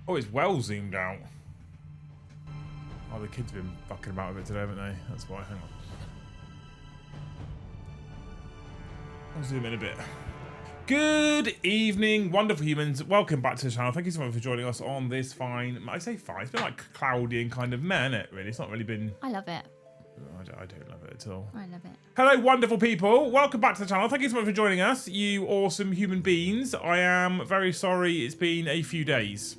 Oh, it's well zoomed out. Oh, the kids have been fucking about with it today, haven't they? That's why. Hang on. I'll zoom in a bit. Good evening, wonderful humans. Welcome back to the channel. Thank you so much for joining us on this fine... I say fine. It's been like cloudy and kind of meh, isn't it, really? It's not really been... I love it. I don't love it at all. I love it. Hello, wonderful people. Welcome back to the channel. Thank you so much for joining us, you awesome human beings. I am very sorry it's been a few days.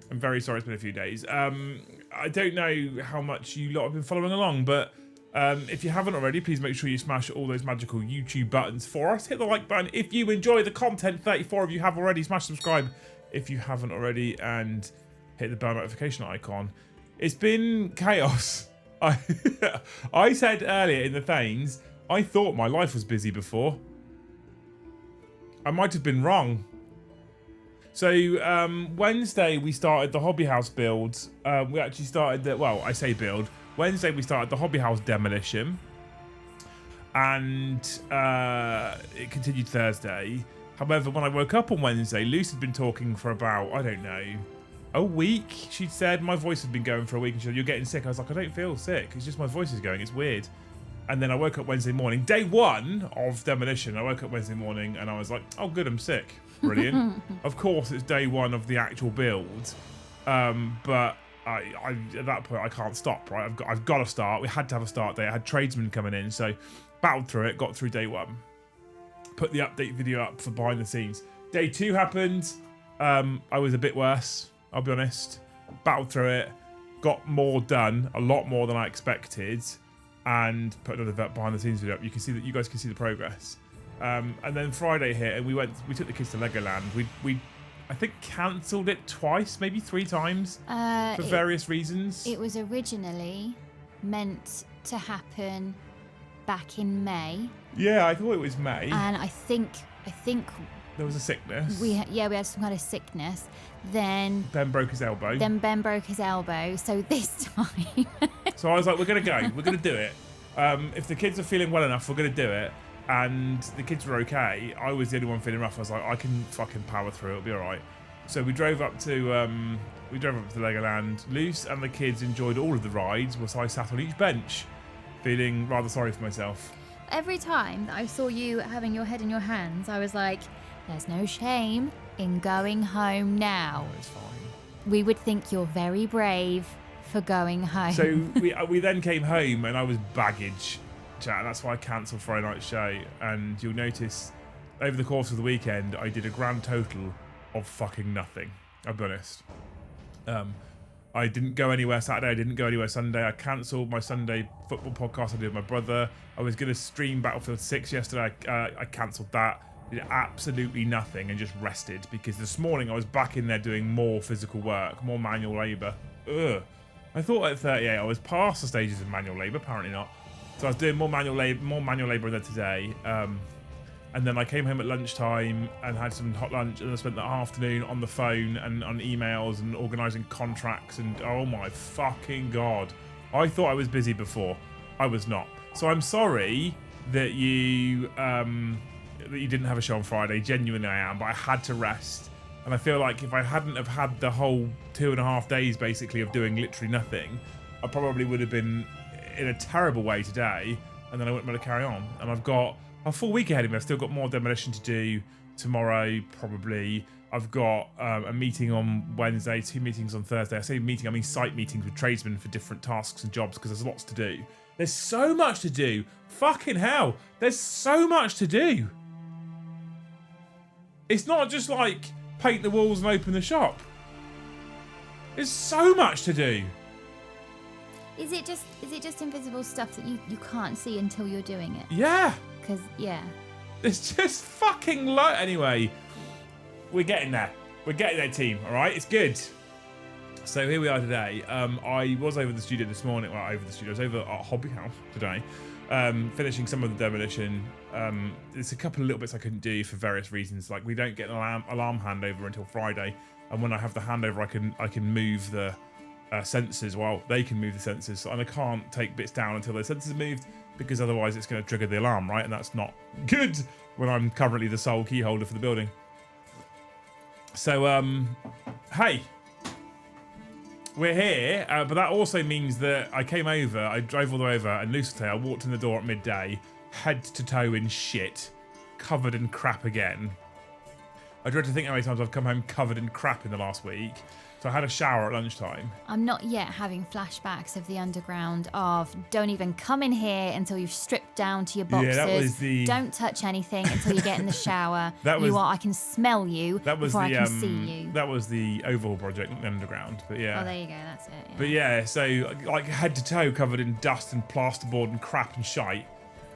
I'm very sorry it's been a few days. I don't know how much you lot have been following along, but if you haven't already, please make sure you smash all those magical YouTube buttons for us. Hit the like button if you enjoy the content. 34 of you have already. Smash subscribe if you haven't already, and hit the bell notification icon. It's been chaos. I said earlier in the Thanes, I thought my life was busy before. I might have been wrong. So Wednesday we started the hobby house build. We actually started the, well, I say build. Wednesday we started the hobby house demolition, and it continued Thursday. However, when I woke up on Wednesday, Luce had been talking for about, I don't know, a week. She'd said my voice had been going for a week, and she said, "You're getting sick." I was like, "I don't feel sick. It's just my voice is going. It's weird." And then I woke up Wednesday morning, day one of demolition. I woke up Wednesday morning and I was like, "Oh, good, I'm sick. Brilliant." Of course, it's day one of the actual build, but I at that point I can't stop. Right, I've got to start. We had to have a start day. I had tradesmen coming in, so battled through it, got through day one. Put the update video up for behind the scenes. Day two happened. I was a bit worse, I'll be honest. Battled through it, got more done, a lot more than I expected, and put another behind the scenes video up. You can see that, you guys can see the progress. And then Friday hit, and we took the kids to Legoland. We I think cancelled it twice, maybe 3 times, for various reasons. It was originally meant to happen back in May. Yeah, I thought it was May. And I think there was a sickness. we had some kind of sickness. Then Ben broke his elbow. So this time. So I was like, we're gonna go. We're gonna do it. If the kids are feeling well enough, we're gonna do it. And the kids were okay. I was the only one feeling rough. I was like, I can fucking power through. It'll be all right. So we drove up to Legoland. Luce and the kids enjoyed all of the rides, whilst I sat on each bench, feeling rather sorry for myself. Every time that I saw you having your head in your hands, I was like, "There's no shame in going home now." Oh, it's fine. We would think you're very brave for going home. So we then came home, and I was baggage. Chat. That's why I cancelled Friday night's show. And you'll notice over the course of the weekend, I did a grand total of fucking nothing. I'll be honest. I didn't go anywhere Saturday. I didn't go anywhere Sunday. I cancelled my Sunday football podcast I did with my brother. I was going to stream Battlefield 6 yesterday. I cancelled that. Did absolutely nothing and just rested, because this morning I was back in there doing more physical work, more manual labour. Ugh. I thought at 38 I was past the stages of manual labour. Apparently not. So I was doing more manual labour there today, and then I came home at lunchtime and had some hot lunch, and I spent the afternoon on the phone and on emails and organising contracts, and oh my fucking god, I thought I was busy before. I was not. So I'm sorry that you didn't have a show on Friday. Genuinely I am, but I had to rest, and I feel like if I hadn't have had the whole 2.5 days basically of doing literally nothing, I probably would have been in a terrible way today, and then I wouldn't be able to carry on. And I've got a full week ahead of me. I've still got more demolition to do tomorrow, probably. I've got a meeting on Wednesday, 2 meetings on Thursday. I say meeting, I mean site meetings with tradesmen for different tasks and jobs, because there's lots to do. There's so much to do. Fucking hell. There's so much to do. It's not just like paint the walls and open the shop. There's so much to do. Is it just invisible stuff that you can't see until you're doing it? Yeah. Because, yeah. It's just fucking low. Anyway, we're getting there. We're getting there, team. All right? It's good. So here we are today. I was over the studio this morning. Well, over the studio. I was over at Hobby House today, finishing some of the demolition. There's a couple of little bits I couldn't do for various reasons. Like, we don't get an alarm handover until Friday. And when I have the handover, I can move the sensors. Well, they can move the sensors, and I can't take bits down until the sensors are moved, because otherwise it's going to trigger the alarm, right? And that's not good when I'm currently the sole key holder for the building. So, hey. We're here, but that also means that I came over, I drove all the way over, and Lucidate, I walked in the door at midday, head to toe in shit, covered in crap again. I dread to think how many times I've come home covered in crap in the last week. So I had a shower at lunchtime. I'm not yet having flashbacks of the underground of don't even come in here until you've stripped down to your boxes. Yeah, that was the... Don't touch anything until you get in the shower. That was... I can smell you before I can see you. That was the overhaul project underground, but yeah. Oh, there you go, that's it. Yeah. But yeah, so like head to toe covered in dust and plasterboard and crap and shite.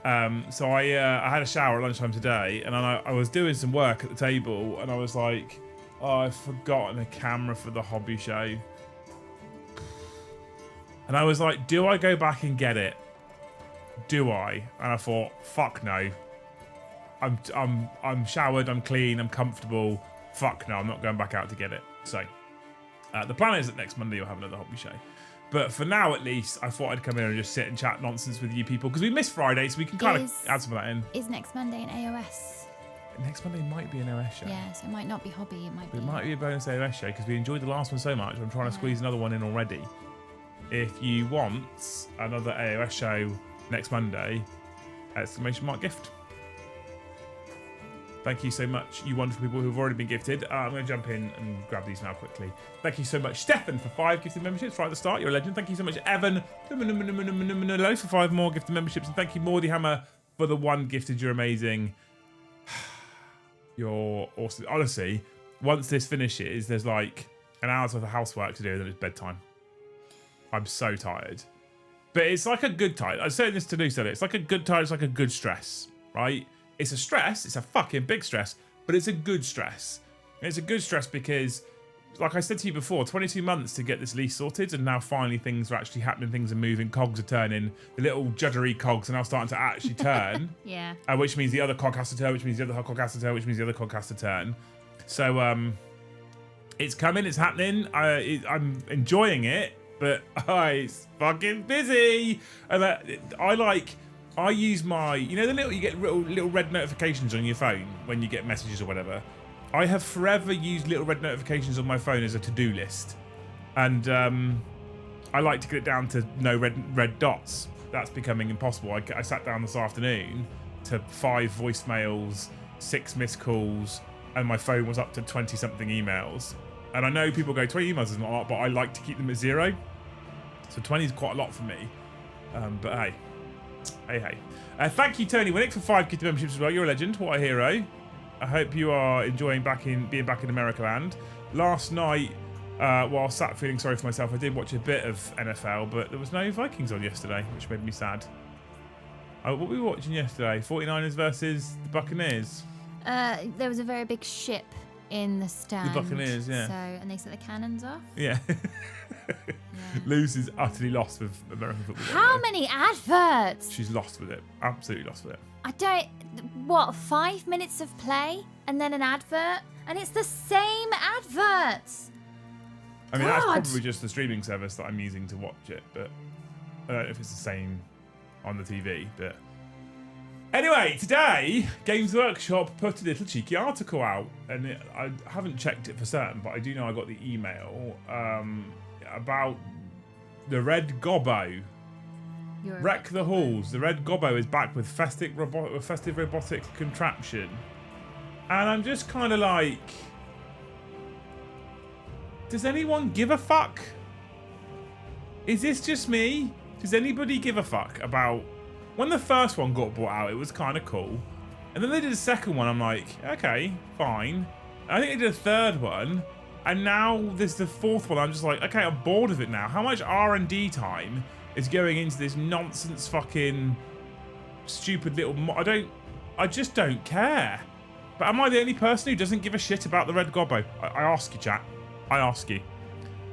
So I had a shower at lunchtime today, and I was doing some work at the table, and I was like, oh, I've forgotten a camera for the hobby show. And I was like, do I go back and get it? Do I? And I thought, fuck no. I'm showered, I'm clean, I'm comfortable. Fuck no, I'm not going back out to get it. So the plan is that next Monday you'll have another hobby show. But for now, at least, I thought I'd come in and just sit and chat nonsense with you people, because we missed Friday, so we can kind of add some of that in. Is next Monday an AOS? Next Monday might be an AOS show. Yeah, so it might not be hobby, it might be... It might be a bonus AOS show, because we enjoyed the last one so much, I'm trying to squeeze another one in already. If you want another AOS show next Monday, exclamation mark gift. Thank you so much, you wonderful people who've already been gifted. I'm going to jump in and grab these now quickly. Thank you so much, Stefan, for 5 gifted memberships right at the start. You're a legend. Thank you so much, Evan, for 5 more gifted memberships. And thank you, Mordy Hammer, for the 1 gifted. You're amazing. You're awesome. Honestly, once this finishes, there's like an hour's worth of housework to do, and then it's bedtime. I'm so tired. But it's like a good tired. I was saying this to Lucy. It's like a good tired. It's like a good stress, right? It's a stress. It's a fucking big stress, but it's a good stress. And it's a good stress because, like I said to you before, 22 months to get this lease sorted, and now finally things are actually happening. Things are moving. Cogs are turning. The little juddery cogs are now starting to actually turn. Yeah. Which means the other cog has to turn, which means the other cog has to turn, which means the other cog has to turn. So it's coming. It's happening. I'm enjoying it, but it's fucking busy. And I use my, you know, you get little red notifications on your phone when you get messages or whatever. I have forever used little red notifications on my phone as a to-do list, and I like to get it down to no red dots. That's becoming impossible. I sat down this afternoon to 5 voicemails, 6 missed calls, and my phone was up to 20-something emails. And I know people go 20 emails is not a lot, but I like to keep them at 0. So 20 is quite a lot for me. But hey. Thank you, Tony Winnick, for 5 gifted memberships as well. You're a legend. What a hero. I hope you are enjoying being back in America land. Last night, while sat feeling sorry for myself, I did watch a bit of NFL, but there was no Vikings on yesterday, which made me sad. What were we watching yesterday? 49ers versus the Buccaneers. There was a very big ship in the stand. The Buccaneers, yeah. So, and they set the cannons off. Yeah. Luz is utterly lost with American football. How many adverts? She's lost with it. Absolutely lost with it. I don't... What, 5 minutes of play and then an advert? And it's the same adverts. I mean, that's probably just the streaming service that I'm using to watch it, but I don't know if it's the same on the TV, but... Anyway, today, Games Workshop put a little cheeky article out, and I haven't checked it for certain, but I do know I got the email about the Red Gobbo. Wreck the Halls. The Red Gobbo is back with festive robotic contraption. And I'm just kind of like... Does anyone give a fuck? Is this just me? Does anybody give a fuck about... When the first one got brought out, it was kind of cool. And then they did a second one, I'm like, okay, fine. I think they did a third one. And now there's the fourth one. I'm just like, okay, I'm bored of it now. How much R&D time is going into this nonsense fucking stupid little... I just don't care. But am I the only person who doesn't give a shit about the Red Gobbo? I ask you, chat. I ask you.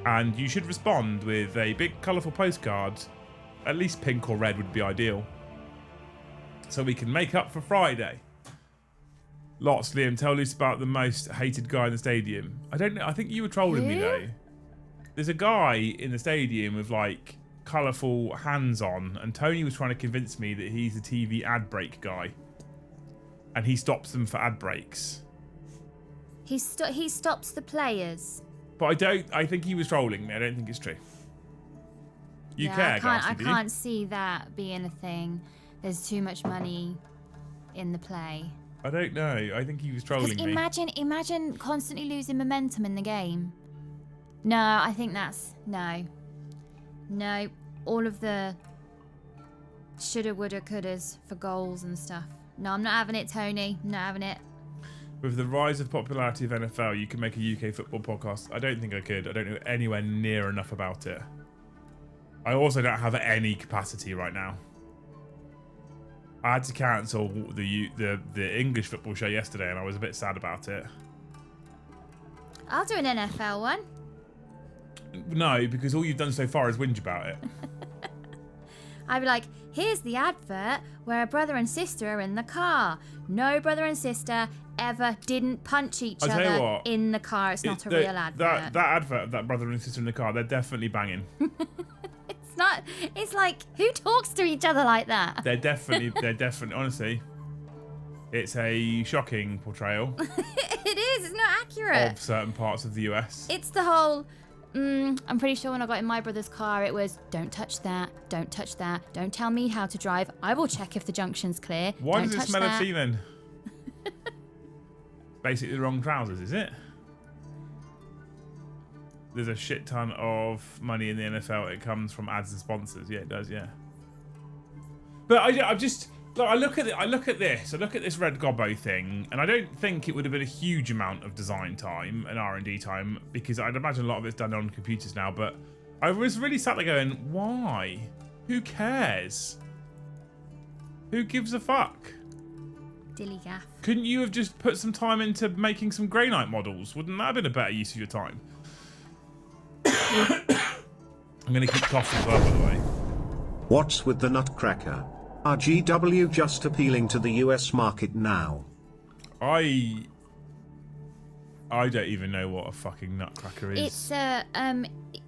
And you should respond with a big colourful postcard. At least pink or red would be ideal. So we can make up for Friday. Lots, Liam. Tell Lucy about the most hated guy in the stadium. I don't know. I think you were trolling me, though. There's a guy in the stadium with, like, colourful hands on. And Tony was trying to convince me that he's the TV ad break guy. And he stops them for ad breaks. He stops the players. But I think he was trolling me. I don't think it's true. You care, I Garsty, can't see that being a thing. There's too much money in the play. I don't know. I think he was trolling me. Imagine constantly losing momentum in the game. No, I think that's... No. All of the shoulda, woulda, couldas for goals and stuff. No, I'm not having it, Tony. I'm not having it. With the rise of popularity of NFL, you can make a UK football podcast. I don't think I could. I don't know anywhere near enough about it. I also don't have any capacity right now. I had to cancel the English football show yesterday, and I was a bit sad about it. I'll do an NFL one. No, because all you've done so far is whinge about it. I'd be like, here's the advert where a brother and sister are in the car. No brother and sister ever didn't punch each other in the car. It's not a real advert. That advert of that brother and sister in the car, they're definitely banging. It's like, who talks to each other like that? They're definitely, honestly, it's a shocking portrayal. It is, it's not accurate. Of certain parts of the US. It's the whole, I'm pretty sure when I got in my brother's car, it was, don't touch that, don't tell me how to drive, I will check if the junction's clear. Why does it smell of tea then? Basically the wrong trousers, is it? There's a shit ton of money in the NFL. It comes from ads and sponsors. Yeah, it does. Yeah. But I just I look at this Red Gobbo thing, and I don't think it would have been a huge amount of design time and R&D time, because I'd imagine a lot of it's done on computers now. But I was really sat there going, why? Who cares? Who gives a fuck? Dilly gaff. Couldn't you have just put some time into making some Grey Knight models? Wouldn't that have been a better use of your time? I'm going to keep coughing as well, by the way. What's with the Nutcracker? Are GW just appealing to the US market now? I don't even know what a fucking Nutcracker is.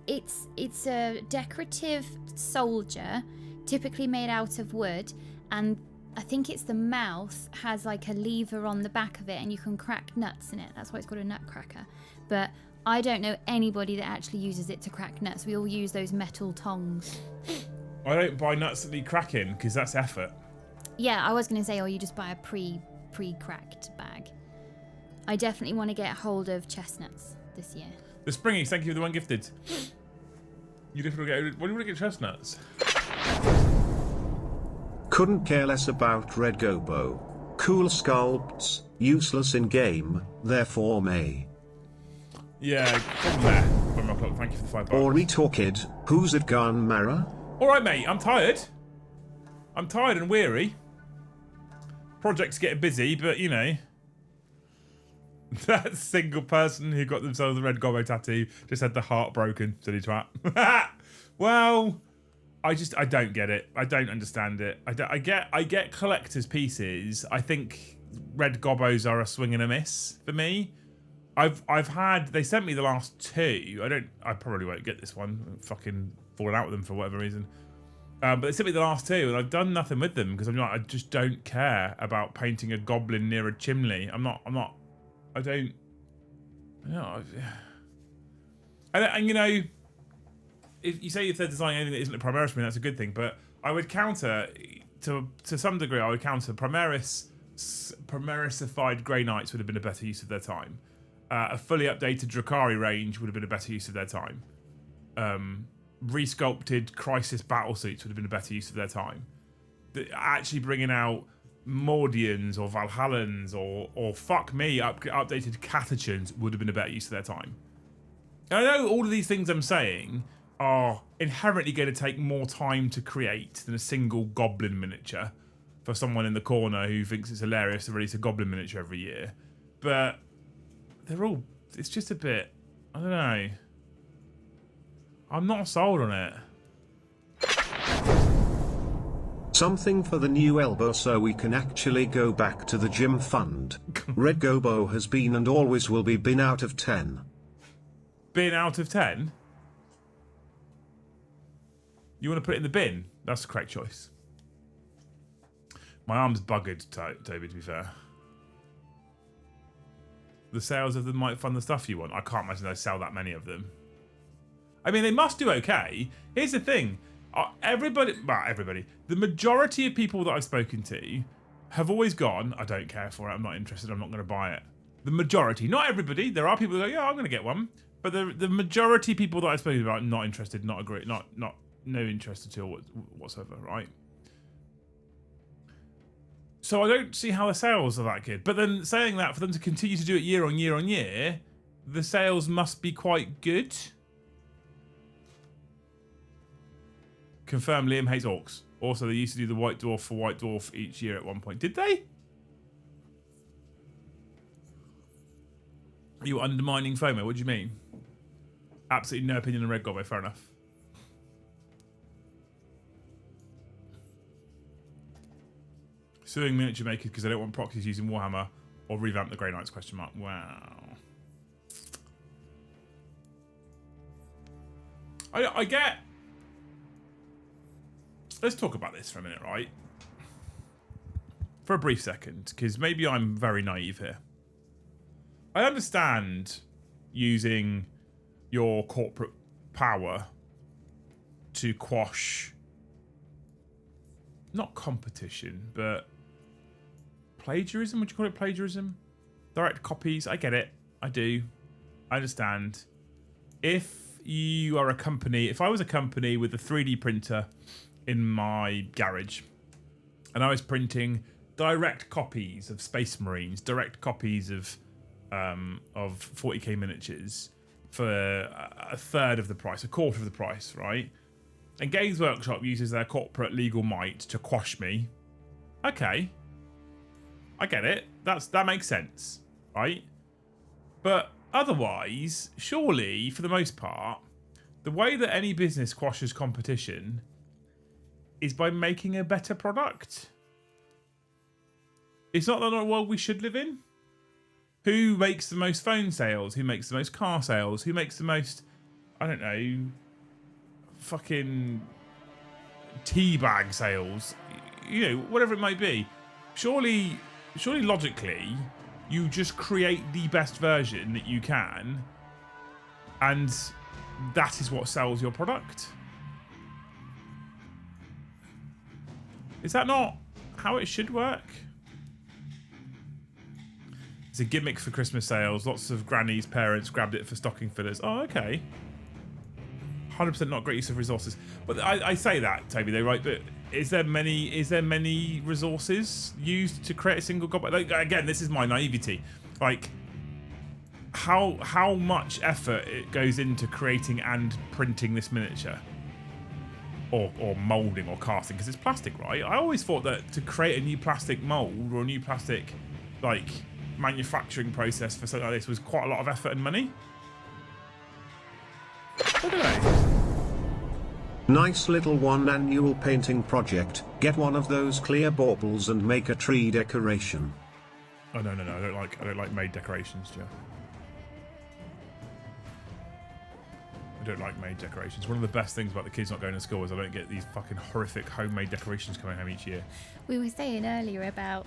It's a decorative soldier, typically made out of wood, and I think it's the mouth has like a lever on the back of it, and you can crack nuts in it. That's why it's called a Nutcracker. But I don't know anybody that actually uses it to crack nuts. We all use those metal tongs. I don't buy nuts that need cracking, because that's effort. Yeah, I was going to say, or you just buy a pre-cracked bag. I definitely want to get hold of chestnuts this year. The Springies, thank you for the one gifted. You definitely get. What do you want to get chestnuts? Couldn't care less about Red Gobo. Cool sculpts, useless in game, therefore may. Yeah, from there. From my clock. Thank you for the $5. Or we talk it, who's it gone, Mara? Alright, mate, I'm tired. I'm tired and weary. Project's getting busy, but you know. That single person who got themselves a Red Gobbo tattoo just had the heart broken, silly twat. Well, I don't get it. I don't understand it. I get collector's pieces. I think Red Gobbos are a swing and a miss for me. They sent me the last two. I probably won't get this one. I'm fucking falling out with them for whatever reason. But they sent me the last two, and I've done nothing with them because I just don't care about painting a goblin near a chimney. I don't. And you know, if they're designing anything that isn't a Primaris, that's a good thing. But I would counter to some degree. I would counter Primarisified Grey Knights would have been a better use of their time. A fully updated Drakari range would have been a better use of their time. Resculpted Crisis battle suits would have been a better use of their time. Actually bringing out Mordians or Valhallans or fuck me, updated Catachans would have been a better use of their time. And I know all of these things I'm saying are inherently going to take more time to create than a single goblin miniature for someone in the corner who thinks it's hilarious to release a goblin miniature every year. But it's just a bit, I don't know. I'm not sold on it. Something for the new elbow so we can actually go back to the gym fund. Red Gobo has been and always will be bin out of 10. Bin out of 10? You want to put it in the bin? That's the correct choice. My arm's buggered, Toby, to be fair. the sales of them might fund the stuff you want. I can't imagine they sell that many of them. I mean, they must do okay. Here's the thing. Everybody, the majority of people that I've spoken to have always gone, I don't care for it, I'm not interested, I'm not going to buy it. The majority, not everybody. There are people who go, yeah, I'm going to get one. But the majority of people that I've spoken about, not interested, not agree, no interest at all whatsoever, right? So I don't see how the sales are that good. But then saying that, for them to continue to do it year on year on year, the sales must be quite good. Confirm Liam hates orcs. Also, they used to do the White Dwarf for White Dwarf each year at one point. Did they? You were undermining FOMO. What do you mean? Absolutely no opinion on Red Gobbo. Fair enough. Suing miniature makers because they don't want proxies using Warhammer or revamp the Grey Knights, question mark. Wow. I get... Let's talk about this for a minute, right? For a brief second, because maybe I'm very naive here. I understand using your corporate power to quash, not competition, but plagiarism. Would you call it plagiarism? Direct copies. I get it. I do. I understand. If you are a company, if I was a company with a 3D printer in my garage and I was printing direct copies of Space Marines, direct copies of 40k miniatures for a third of the price, a quarter of the price, right? And Games Workshop uses their corporate legal might to quash me. Okay. I get it. That makes sense, right? But otherwise, surely, for the most part, the way that any business quashes competition is by making a better product. It's not the world we should live in. Who makes the most phone sales? Who makes the most car sales? Who makes the most, I don't know, fucking tea bag sales? You know, whatever it might be. Surely logically, you just create the best version that you can, and that is what sells your product. Is that not how it should work? It's a gimmick for Christmas sales. Lots of grannies' parents grabbed it for stocking fillers. Oh, okay. 100% not great use of resources. But I say that, Toby, though, right? But is there many resources used to create a single goblin? Like, again, this is my naivety. Like, how much effort it goes into creating and printing this miniature? Or moulding or casting, because it's plastic, right? I always thought that to create a new plastic mould or a new plastic, like, manufacturing process for something like this was quite a lot of effort and money. I don't know. Nice little one annual painting project. Get one of those clear baubles and make a tree decoration. Oh no, I don't like made decorations, Joe. I don't like made decorations. One of the best things about the kids not going to school is I don't get these fucking horrific homemade decorations coming home each year. We were saying earlier about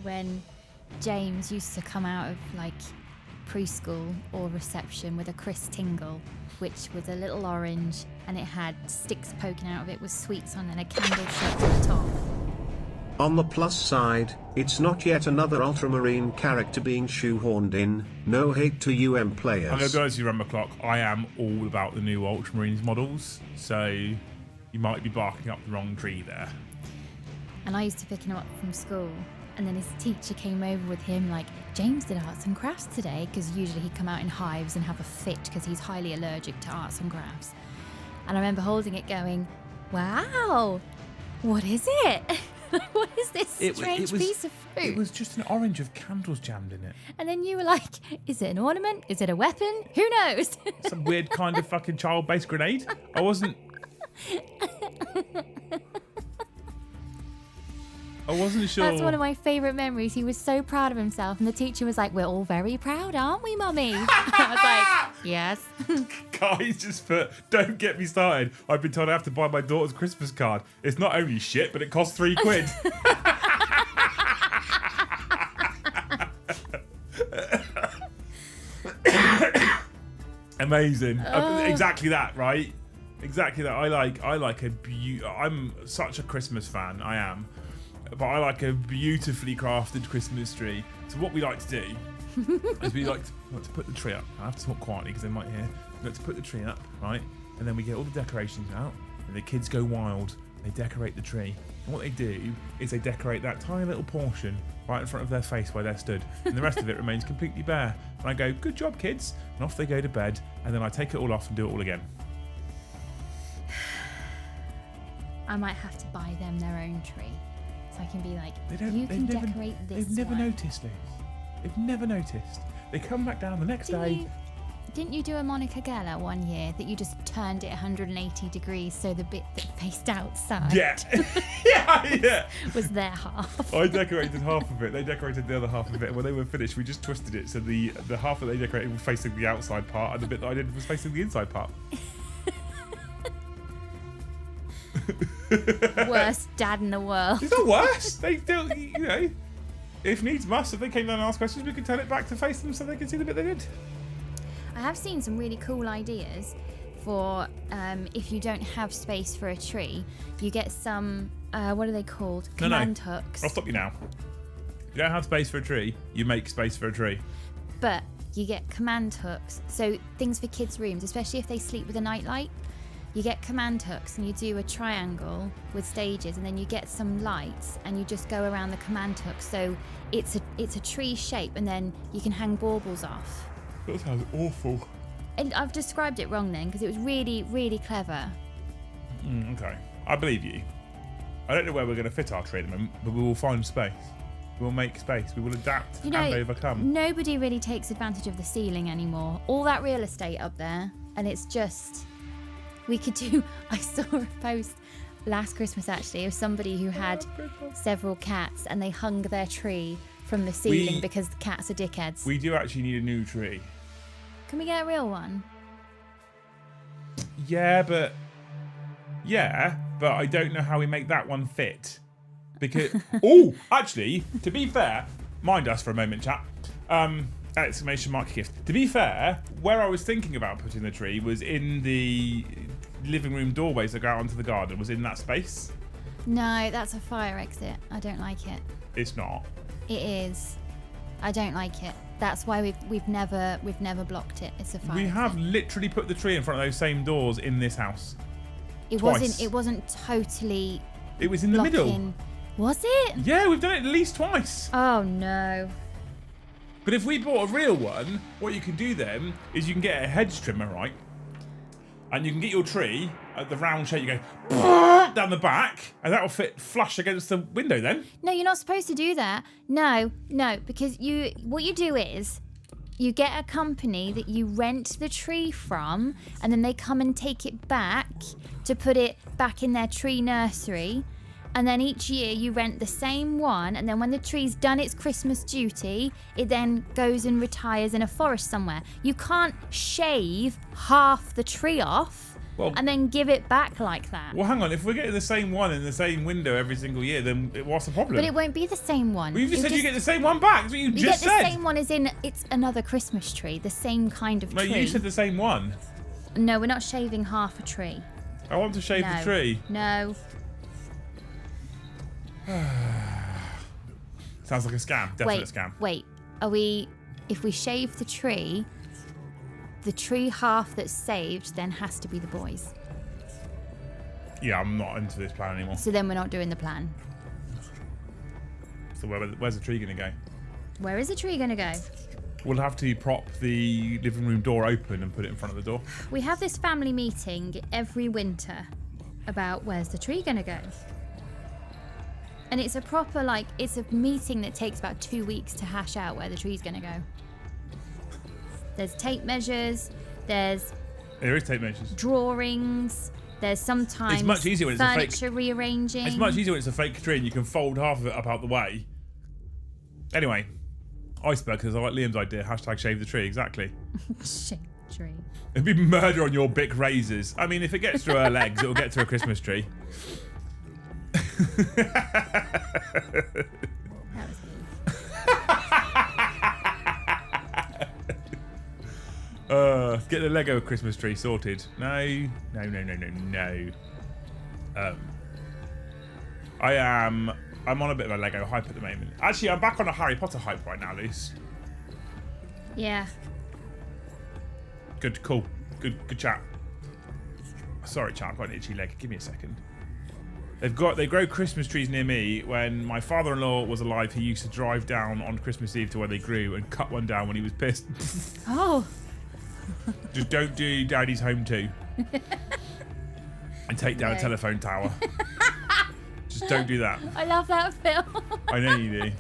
when James used to come out of like preschool or reception with a Chris Tingle, which was a little orange and it had sticks poking out of it with sweets on and a candle shaped at the top. On the plus side, it's not yet another Ultramarine character being shoehorned in. No hate to UM players. I'm going to be honest with you, Rumba Clock. I am all about the new Ultramarines models, so you might be barking up the wrong tree there. And I used to pick him up from school, and then his teacher came over with him like, James did arts and crafts today, because usually he'd come out in hives and have a fit because he's highly allergic to arts and crafts. And I remember holding it going, wow, what is it? What is this strange piece of fruit? It was just an orange with candles jammed in it. And then you were like, is it an ornament? Is it a weapon? Who knows? Some weird kind of fucking child-based grenade. I wasn't sure. That's one of my favourite memories. He was so proud of himself, and the teacher was like, we're all very proud, aren't we, Mummy? I was like, yes. Guys just put, don't get me started. I've been told I have to buy my daughter's Christmas card. It's not only shit, but it costs £3. Amazing. Exactly that, right? Exactly that. I like I'm such a Christmas fan. I am. But I like a beautifully crafted Christmas tree. So what we like to do is we like to put the tree up. I have to talk quietly because they might hear. We like to put the tree up, right? And then we get all the decorations out, and the kids go wild. They decorate the tree. And what they do is they decorate that tiny little portion right in front of their face where they're stood. And the rest of it remains completely bare. And I go, good job, kids. And off they go to bed. And then I take it all off and do it all again. I might have to buy them their own tree. So I can be like, They've decorate this They've never one. noticed, Liz. They've never noticed. They come back down the next day. Didn't you do a Monica Geller one year that you just turned it 180 degrees so the bit that faced outside Yeah. yeah. was their half? I decorated half of it. They decorated the other half of it. When they were finished, we just twisted it so the half that they decorated was facing the outside part, and the bit that I did was facing the inside part. Worst dad in the world. It's not worse. They still, you know, if needs must, if they came down and asked questions, we could turn it back to face them so they can see the bit they did. I have seen some really cool ideas for if you don't have space for a tree, you get some, what are they called? Command hooks. I'll stop you now. If you don't have space for a tree, you make space for a tree. But you get command hooks. So things for kids' rooms, especially if they sleep with a nightlight. You get command hooks and you do a triangle with stages, and then you get some lights and you just go around the command hook. So it's a tree shape, and then you can hang baubles off. That sounds awful. And I've described it wrong then because it was really, really clever. Okay, I believe you. I don't know where we're going to fit our tree at the moment, but we will find space. We will make space. We will adapt and overcome. Nobody really takes advantage of the ceiling anymore. All that real estate up there, and it's just... We could do... I saw a post last Christmas, actually, of somebody who had several cats and they hung their tree from the ceiling because the cats are dickheads. We do actually need a new tree. Can we get a real one? Yeah, but I don't know how we make that one fit. Because... oh, actually, to be fair, mind us for a moment, chat. Exclamation mark gift. To be fair, where I was thinking about putting the tree was in the living room doorways that go out onto the garden. Was in that space. No, that's a fire exit. I don't like it. It's not. It is. I don't like it. That's why we've never blocked it. It's a fire exit. We have literally put the tree in front of those same doors in this house. It twice. wasn't totally. It was in the middle. Was it? Yeah, we've done it at least twice. Oh no. But if we bought a real one, what you can do then is you can get a hedge trimmer, right? And you can get your tree at the round shape. You go down the back, and that will fit flush against the window. Then. No, you're not supposed to do that. No, because what you do is you get a company that you rent the tree from, and then they come and take it back to put it back in their tree nursery. And then each year you rent the same one, and then when the tree's done its Christmas duty, it then goes and retires in a forest somewhere. You can't shave half the tree off and then give it back like that. Well, hang on. If we're getting the same one in the same window every single year, then what's the problem? But it won't be the same one. Well, you just said you get the same one back. That's what you just said. You get the same one as in it's another Christmas tree, the same kind of tree. No, you said the same one. No, we're not shaving half a tree. I want to shave the tree. No. Sounds like a scam. Definite scam. Wait. If we shave the tree half that's saved then has to be the boys. Yeah, I'm not into this plan anymore. So then we're not doing the plan. So where's the tree going to go? Where is the tree going to go? We'll have to prop the living room door open and put it in front of the door. We have this family meeting every winter about where's the tree going to go. And it's a proper, it's a meeting that takes about 2 weeks to hash out where the tree's going to go. There's tape measures, there is tape measures. Drawings, there's sometimes it's much easier when furniture it's a fake, rearranging. It's much easier when it's a fake tree and you can fold half of it up out the way. Anyway, iceberg, because I like Liam's idea, hashtag shave the tree, exactly. Shave the tree. It'd be murder on your Bic razors. I mean, if it gets through her legs, it'll get to a Christmas tree. That was Get the Lego Christmas tree sorted. No. I'm on a bit of a Lego hype at the moment. Actually, I'm back on a Harry Potter hype right now, Luce. Yeah. Good, cool. Good chat. Sorry, chat, I've got an itchy leg. Give me a second. They grow Christmas trees near me. When my father-in-law was alive, he used to drive down on Christmas Eve to where they grew and cut one down when he was pissed. Oh. Just don't do Daddy's home too. And take down a telephone tower. Just don't do that. I love that film. I know you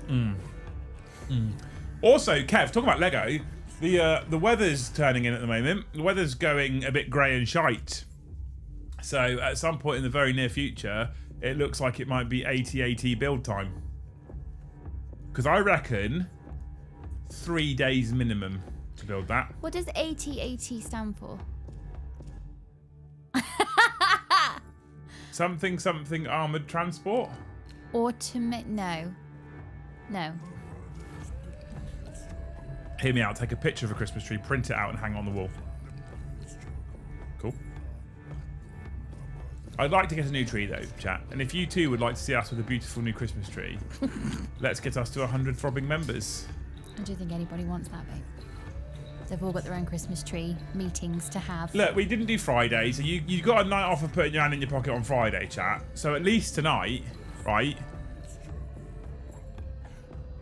do. Also, Kev, talking about Lego, the weather's turning in at the moment. The weather's going a bit grey and shite. So at some point in the very near future, it looks like it might be 80-80 build time. Because I reckon 3 days minimum to build that. What does 80-80 stand for? Something armoured transport? No. Hear me out. Take a picture of a Christmas tree, print it out and hang it on the wall. Cool. I'd like to get a new tree though, chat. And if you too would like to see us with a beautiful new Christmas tree, let's get us to 100 throbbing members. I don't think anybody wants that, babe. They've all got their own Christmas tree meetings to have. Look, we didn't do Friday, so you got a night off of putting your hand in your pocket on Friday, chat. So at least tonight, right?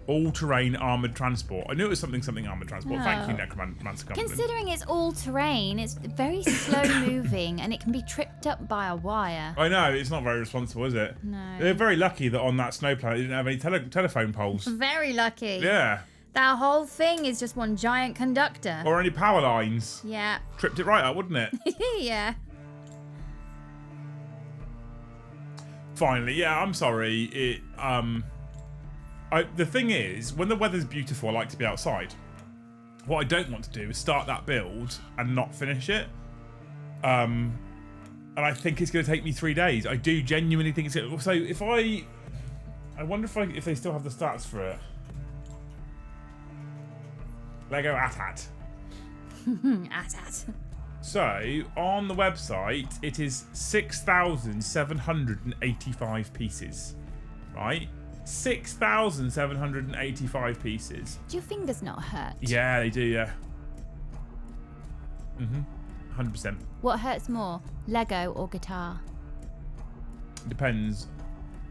All-terrain armoured transport. I knew it was something armoured transport. No. Thank you, Necromancer Company. Considering it's all terrain, it's very slow moving and it can be tripped up by a wire. I know, it's not very responsible, is it? No. They're very lucky that on that snow planet it didn't have any telephone poles. Very lucky. Yeah. That whole thing is just one giant conductor. Or any power lines. Yeah. Tripped it right up, wouldn't it? Yeah. Finally, yeah, I'm sorry. The thing is, when the weather's beautiful, I like to be outside. What I don't want to do is start that build and not finish it. And I think it's going to take me 3 days. I do genuinely think it's going to... So if I wonder if they still have the stats for it. Lego AT-AT. AT-AT. So, on the website, it is 6,785 pieces. Right? 6,785 pieces. Do your fingers not hurt? Yeah, they do, yeah. 100%. What hurts more, Lego or guitar? Depends.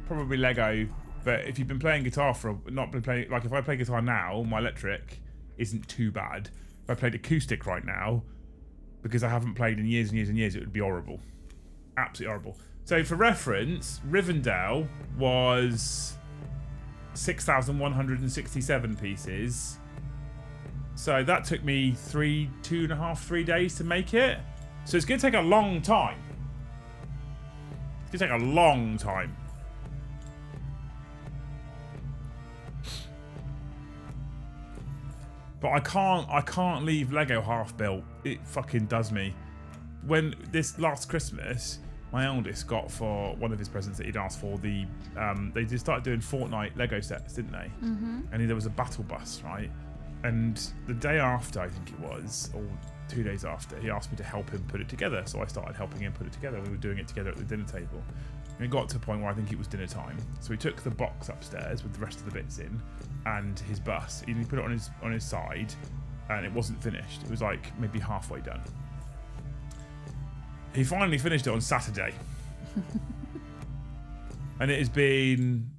Probably Lego, but if you've been playing guitar like if I play guitar now, my electric isn't too bad. If I played acoustic right now, because I haven't played in years and years and years, it would be horrible. Absolutely horrible. So for reference, Rivendell was 6,167 pieces. So that took me 3 days to make it. So it's going to take a long time. It's going to take a long time. But I can't leave Lego half built. It fucking does me. When this last Christmas, my oldest got for one of his presents that he'd asked for they just started doing Fortnite Lego sets, didn't they? Mm-hmm. And there was a battle bus, right? And the day after, I think it was, or 2 days after, he asked me to help him put it together. So I started helping him put it together. We were doing it together at the dinner table. And it got to a point where I think it was dinner time. So we took the box upstairs with the rest of the bits in and his bus. He put it on his side and it wasn't finished. It was like maybe halfway done. He finally finished it on Saturday. And it has been...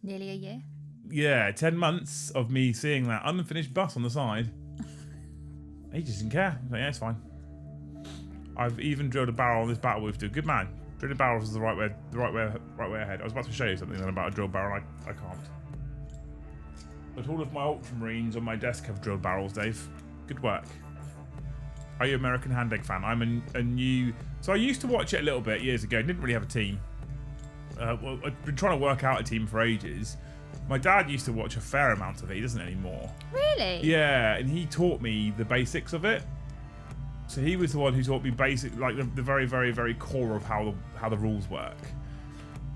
Nearly a year? Yeah, 10 months of me seeing that unfinished bus on the side. He just didn't care. He's like, yeah, it's fine. I've even drilled a barrel on this battle wolf too. Good man. Drilling barrels is the right way ahead. I was about to show you something then about a drill barrel. I can't. But all of my ultramarines on my desk have drilled barrels, Dave. Good work. Are you American Hand Egg fan? I'm a new... So I used to watch it a little bit years ago. Didn't really have a team. Well, I've been trying to work out a team for ages. My dad used to watch a fair amount of it. He doesn't anymore. Really? Yeah, and he taught me the basics of it. So he was the one who taught me basic, like the very, very, very core of how the rules work.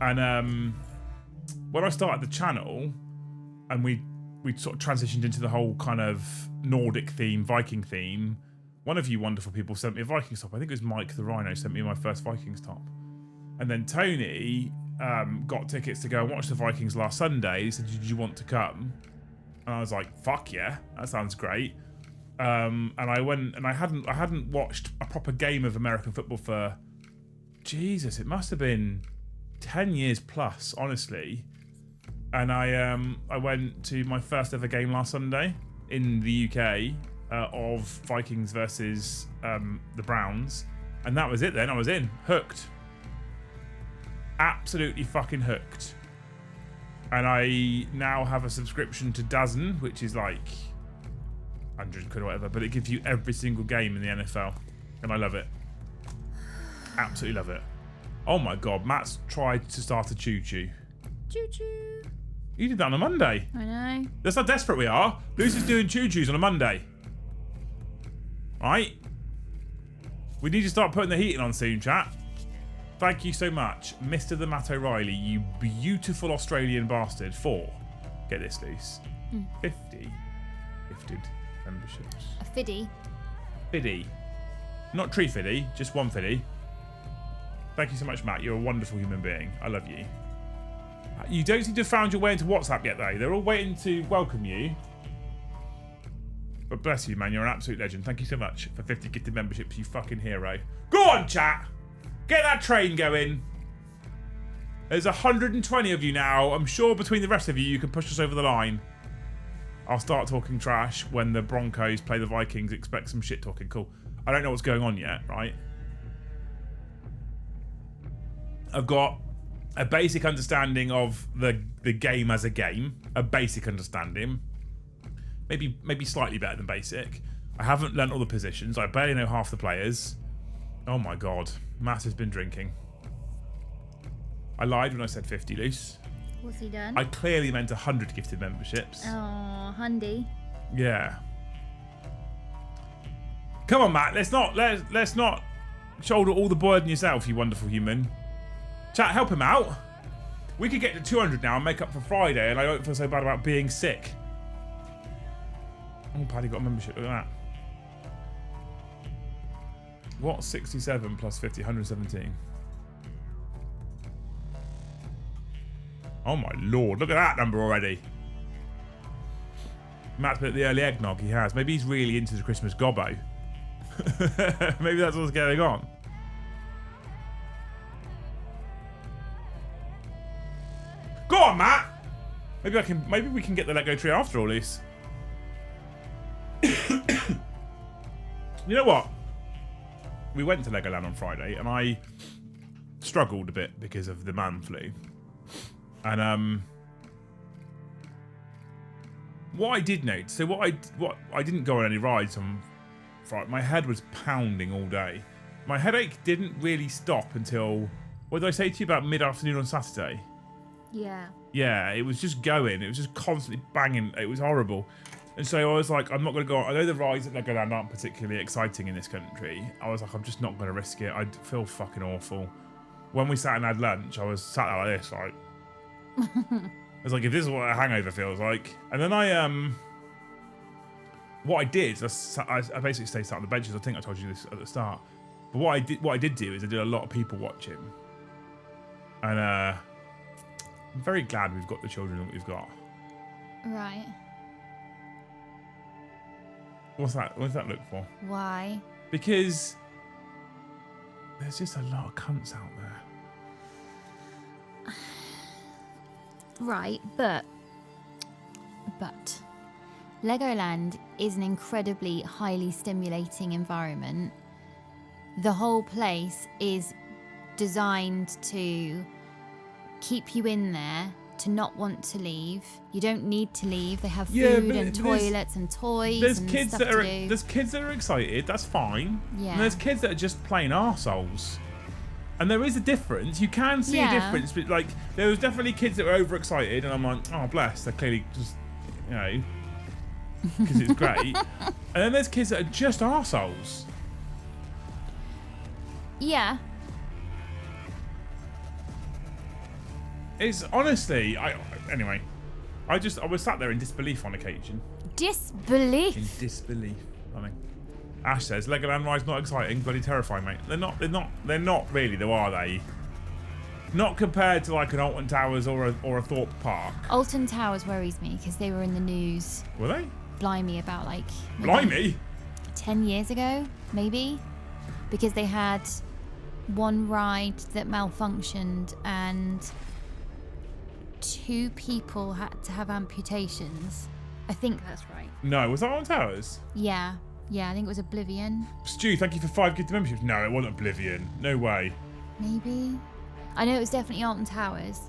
And when I started the channel, and we we sort of transitioned into the whole kind of Nordic theme, Viking theme, one of you wonderful people sent me a Vikings top. I think it was Mike the Rhino sent me my first Vikings top. And then Tony got tickets to go and watch the Vikings last Sunday. He said, did you want to come? And I was like, fuck yeah, that sounds great. And I went, and I hadn't watched a proper game of American football for, Jesus, it must have been 10 years plus, honestly. And I went to my first ever game last Sunday in the UK of Vikings versus the Browns, and that was it. Then I was in, hooked, absolutely fucking hooked. And I now have a subscription to DAZN, which is like 100 quid or whatever, but it gives you every single game in the NFL, and I love it. Absolutely love it. Oh my god, Matt's tried to start a choo-choo. Choo-choo. You did that on a Monday. I know. That's how desperate we are. Lucy's doing choo-choos on a Monday. Right? We need to start putting the heating on soon, chat. Thank you so much, Mr. the Matt O'Reilly, you beautiful Australian bastard, for, get this, Luce, 50 gifted memberships. A fiddy. Fiddy. Not tree fiddy, just one fiddy. Thank you so much, Matt. You're a wonderful human being. I love you. You don't seem to have found your way into WhatsApp yet, though. They're all waiting to welcome you. But bless you, man. You're an absolute legend. Thank you so much for 50 gifted memberships, you fucking hero. Go on, chat. Get that train going. There's 120 of you now. I'm sure between the rest of you, you can push us over the line. I'll start talking trash when the Broncos play the Vikings. Expect some shit talking. Cool. I don't know what's going on yet, right? I've got a basic understanding of the game as a game. A basic understanding. Maybe slightly better than basic. I haven't learnt all the positions. I barely know half the players. Oh my god. Matt has been drinking. I lied when I said 50, Luce. What's he done? I clearly meant 100 gifted memberships. Oh, Hundy. Yeah. Come on, Matt. Let's not shoulder all the burden yourself, you wonderful human. Chat, help him out. We could get to 200 now and make up for Friday, and I don't feel so bad about being sick. Oh, Paddy got a membership. Look at that. What? 67 plus 50? 117. Oh my lord. Look at that number already. Matt's been at the early eggnog. He has. Maybe he's really into the Christmas gobbo. Maybe that's what's going on. Go on, Matt. Maybe we can get the Lego tree after all this. You know what? We went to Legoland on Friday, and I struggled a bit because of the man flu. And what I did note, so what I didn't go on any rides on Friday. My head was pounding all day. My headache didn't really stop until, what did I say to you, about mid-afternoon on Saturday? Yeah. Yeah, it was just going. It was just constantly banging. It was horrible. And so I was like, I'm not going to go on. I know the rides at Legoland aren't particularly exciting in this country. I was like, I'm just not going to risk it. I feel fucking awful. When we sat and had lunch, I was sat there like this, like... I was like, if this is what a hangover feels like. And then what I did, I basically stayed sat on the benches. I think I told you this at the start. But what I did do is I did a lot of people watching. And I'm very glad we've got the children that we've got. Right. What's that? What does that look for? Why? Because there's just a lot of cunts out there. Right, but Legoland is an incredibly highly stimulating environment. The whole place is designed to keep you in there, to not want to leave. You don't need to leave. They have food and toilets and toys and stuff to do. There's kids that are excited. That's fine. Yeah. And there's kids that are just plain arseholes. And there is a difference. You can see a difference. But like, there was definitely kids that were overexcited, and I'm like, oh bless. They're clearly just, you know, because it's great. And then there's kids that are just arseholes. Yeah. It's honestly, anyway. I was sat there in disbelief on occasion. Disbelief. In disbelief. I mean, Ash says Legoland ride's not exciting, bloody terrifying, mate. They're not really, though, are they? Not compared to like an Alton Towers or a Thorpe Park. Alton Towers worries me because they were in the news. Were they? Blimey, about like Blimey? 10 years ago, maybe, because they had one ride that malfunctioned and 2 people had to have amputations. I think that's right. No, was that Alton Towers? Yeah, I think it was Oblivion. Stu, thank you for 5 gifted memberships. No, it wasn't Oblivion. No way. Maybe. I know it was definitely Alton Towers.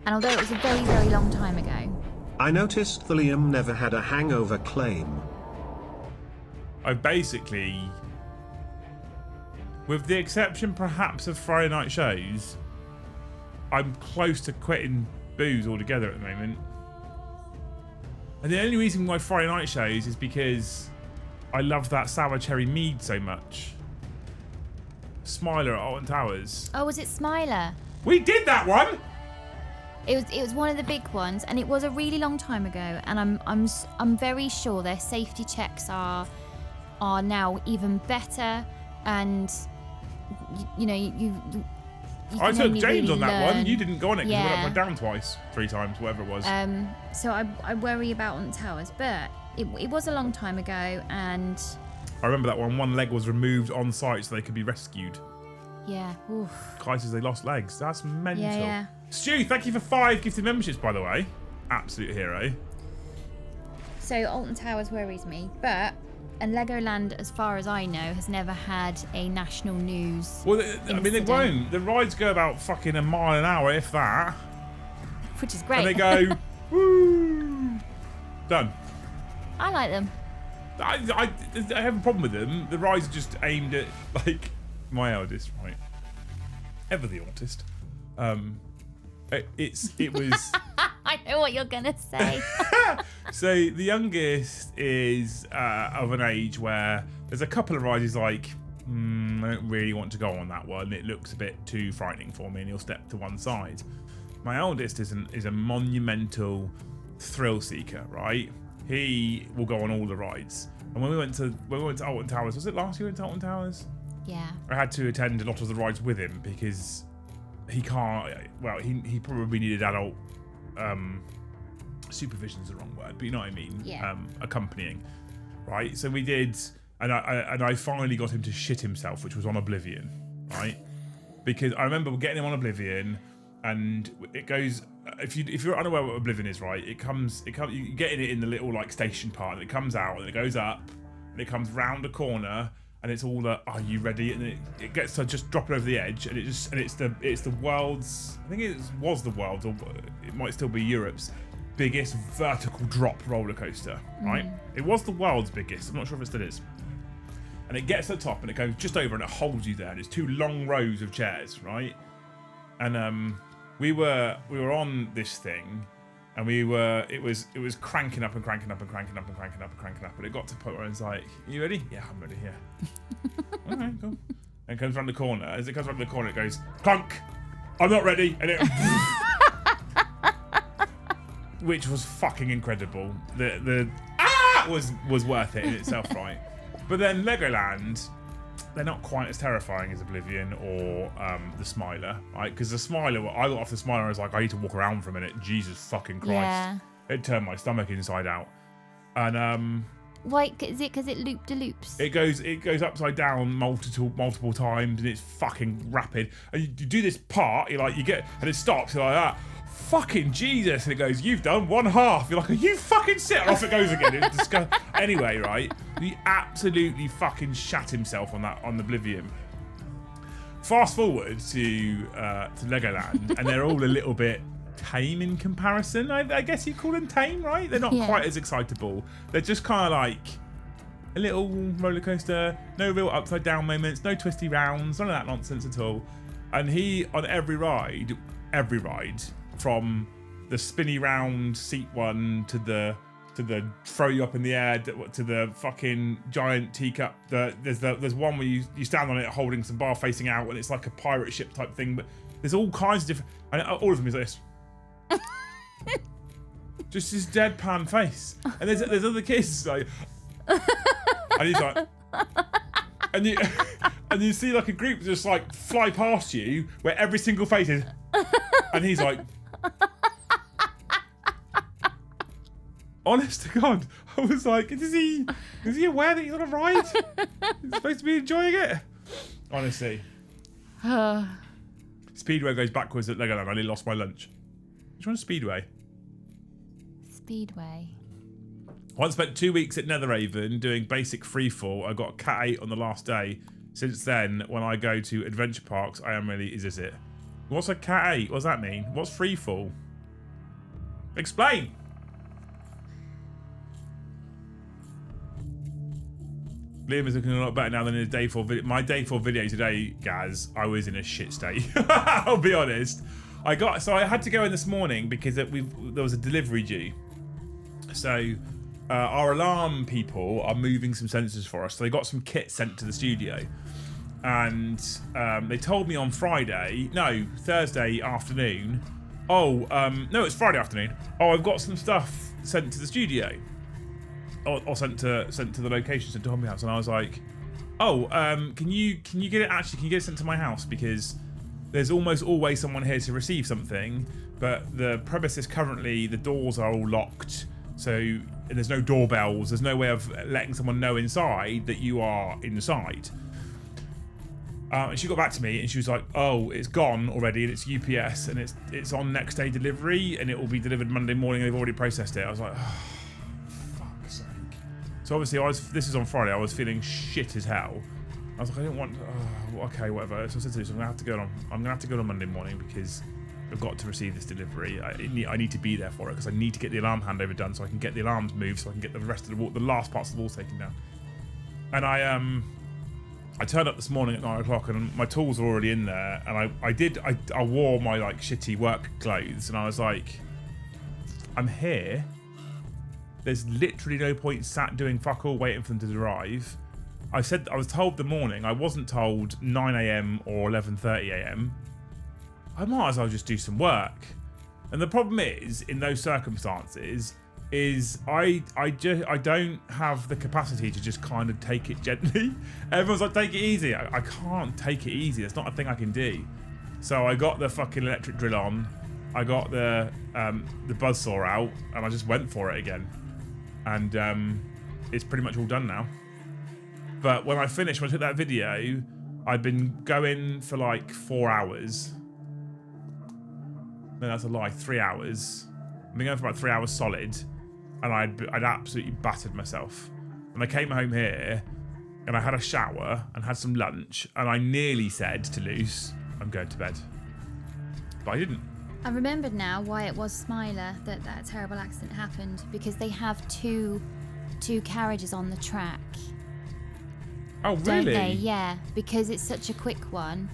And although it was a very, very long time ago. I noticed the Liam never had a hangover claim. I basically, with the exception perhaps of Friday night shows, I'm close to quitting booze altogether at the moment. And the only reason why Friday night shows is because I love that sour cherry mead so much. Smiler at Alton Towers. Oh, was it Smiler? We did that one! It was one of the big ones, and it was a really long time ago. And I'm very sure their safety checks are now even better. And you I took James really on that learn. one. You didn't go on it because Yeah. we went up and down twice, 3 times, whatever it was. So I worry about Alton Towers, but it was a long time ago, and I remember that one. One leg was removed on site so they could be rescued. yeah, oof. Crisis, they lost legs. That's mental. Yeah. Stu, thank you for 5 gifted memberships, by the way. Absolute hero. So Alton Towers worries me, and Legoland, as far as I know, has never had a national news. Well, I mean, they incident, won't. The rides go about fucking a mile an hour, if that. which is great. And they go, woo, done. I like them. I have a problem with them. The rides are just aimed at, like, my eldest, right? Ever the autist. It was. I know what you're gonna say. So the youngest is of an age where there's a couple of rides he's like, I don't really want to go on that one. It looks a bit too frightening for me, and he'll step to one side. My eldest is a monumental thrill seeker, right? He will go on all the rides. And when we went to Alton Towers, was it last year we went to Alton Towers? Yeah. I had to attend a lot of the rides with him because he can't. Well, he probably needed adult supervision's the wrong word, but you know what I mean. Yeah. Accompanying, right? So we did, and I finally got him to shit himself, which was on Oblivion, right? Because I remember getting him on Oblivion, and it goes. If you're unaware what Oblivion is, right? It comes. You get in it in the little like station part, and it comes out, and it goes up, and it comes round a corner. And it's all the, are you ready? And it gets to just drop it over the edge, and it's the world's, I think it was the world's, or it might still be Europe's biggest vertical drop roller coaster, right? It was the world's biggest. I'm not sure if it still is. And it gets to the top, and it goes just over, and it holds you there. And it's 2 long rows of chairs, right? And we were on this thing. And it was cranking up and cranking up and cranking up and cranking up and cranking up. And it got to the point where it's like, you ready? Yeah, I'm ready, yeah. Okay, cool. And it comes around the corner. As it comes around the corner, it goes, clunk! I'm not ready. And it... which was fucking incredible. The was worth it in itself, right? But then Legoland, they're not quite as terrifying as Oblivion or the Smiler, right? Because the Smiler, I got off the Smiler and I was like, I need to walk around for a minute. Jesus fucking Christ. Yeah. It turned my stomach inside out. And Why? Is it because it loop-de-loops? it goes upside down multiple times, and it's fucking rapid. And you do this part, you get, and it stops, you're like that. Fucking Jesus. And it goes, you've done 1/2. You're like, are you fucking sick? And off it goes again. It's disgusting. Anyway, right? He absolutely fucking shat himself on Oblivion. Fast forward to Legoland, and they're all a little bit tame in comparison. I guess you call them tame, right? They're not quite as excitable. They're just kind of like a little roller coaster. No real upside down moments. No twisty rounds. None of that nonsense at all. And he, on every ride, from the spinny round seat one to the throw you up in the air to the fucking giant teacup. There's one where you stand on it holding some bar facing out, and it's like a pirate ship type thing. But there's all kinds of different, and all of them is like this. Just his deadpan face. And there's other kids like, and he's like, and you see like a group just like fly past you where every single face is, and he's like, honest to God, I was like, is he aware that he's on a ride? He's supposed to be enjoying it. Honestly. Speedway goes backwards at Legoland. I nearly lost my lunch. Which one's Speedway? Speedway. Once spent 2 weeks at Netherhaven doing basic freefall. I got a Cat 8 on the last day. Since then, when I go to adventure parks, I am really... Is this it? What's a Cat 8? What does that mean? What's freefall? Explain! Liam is looking a lot better now than his day 4 video. My day 4 video today, Gaz, I was in a shit state. I'll be honest. So I had to go in this morning because there was a delivery due. So our alarm people are moving some sensors for us. So they got some kit sent to the studio. And they told me on Thursday afternoon. No, it's Friday afternoon. I've got some stuff sent to the studio. Or sent to the location, sent to Homie House, and I was like, can you get it? Actually, can you get it sent to my house, because there's almost always someone here to receive something, but the premises currently, the doors are all locked, so there's no doorbells, there's no way of letting someone know inside that you are inside. And she got back to me and she was like, it's gone already, and it's UPS, and it's on next day delivery, and it will be delivered Monday morning. They've already processed it. I was like, so obviously, this is on Friday. I was feeling shit as hell. I was like, I don't want. Okay, whatever. So I said to this, I'm gonna have to go on Monday morning because I've got to receive this delivery. I need to be there for it because I need to get the alarm handover done so I can get the alarms moved, so I can get the rest of the last parts of the walls taken down. And I turned up this morning at 9 o'clock and my tools are already in there. And I wore my like shitty work clothes and I was like, I'm here. There's literally no point sat doing fuck all waiting for them to arrive. I was told the morning. I wasn't told 9 a.m. or 11:30 a.m. I might as well just do some work. And the problem is, in those circumstances, is I don't have the capacity to just kind of take it gently. Everyone's like, take it easy. I can't take it easy. That's not a thing I can do. So I got the fucking electric drill on. I got the buzzsaw out, and I just went for it again. And it's pretty much all done now. But when I took that video, I'd been going for like 4 hours. No, that's a lie, 3 hours. I've been going for about 3 hours solid, and I'd absolutely battered myself. And I came home here, and I had a shower and had some lunch, and I nearly said to Luce, I'm going to bed. But I didn't. I remembered now why it was Smiler that terrible accident happened, because they have two carriages on the track. Oh, really? Don't they? Yeah, because it's such a quick one,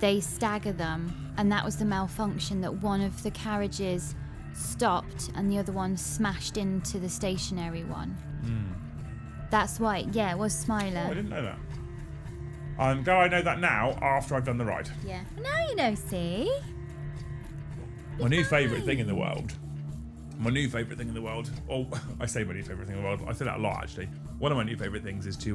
they stagger them, and that was the malfunction, that one of the carriages stopped and the other one smashed into the stationary one. That's why, yeah, it was Smiler. Oh, I didn't know that. I'm glad I know that now after I've done the ride. Yeah. Now you know, see? My new favourite thing in the world. Oh, I say my new favourite thing in the world. I say that a lot, actually. One of my new favourite things is to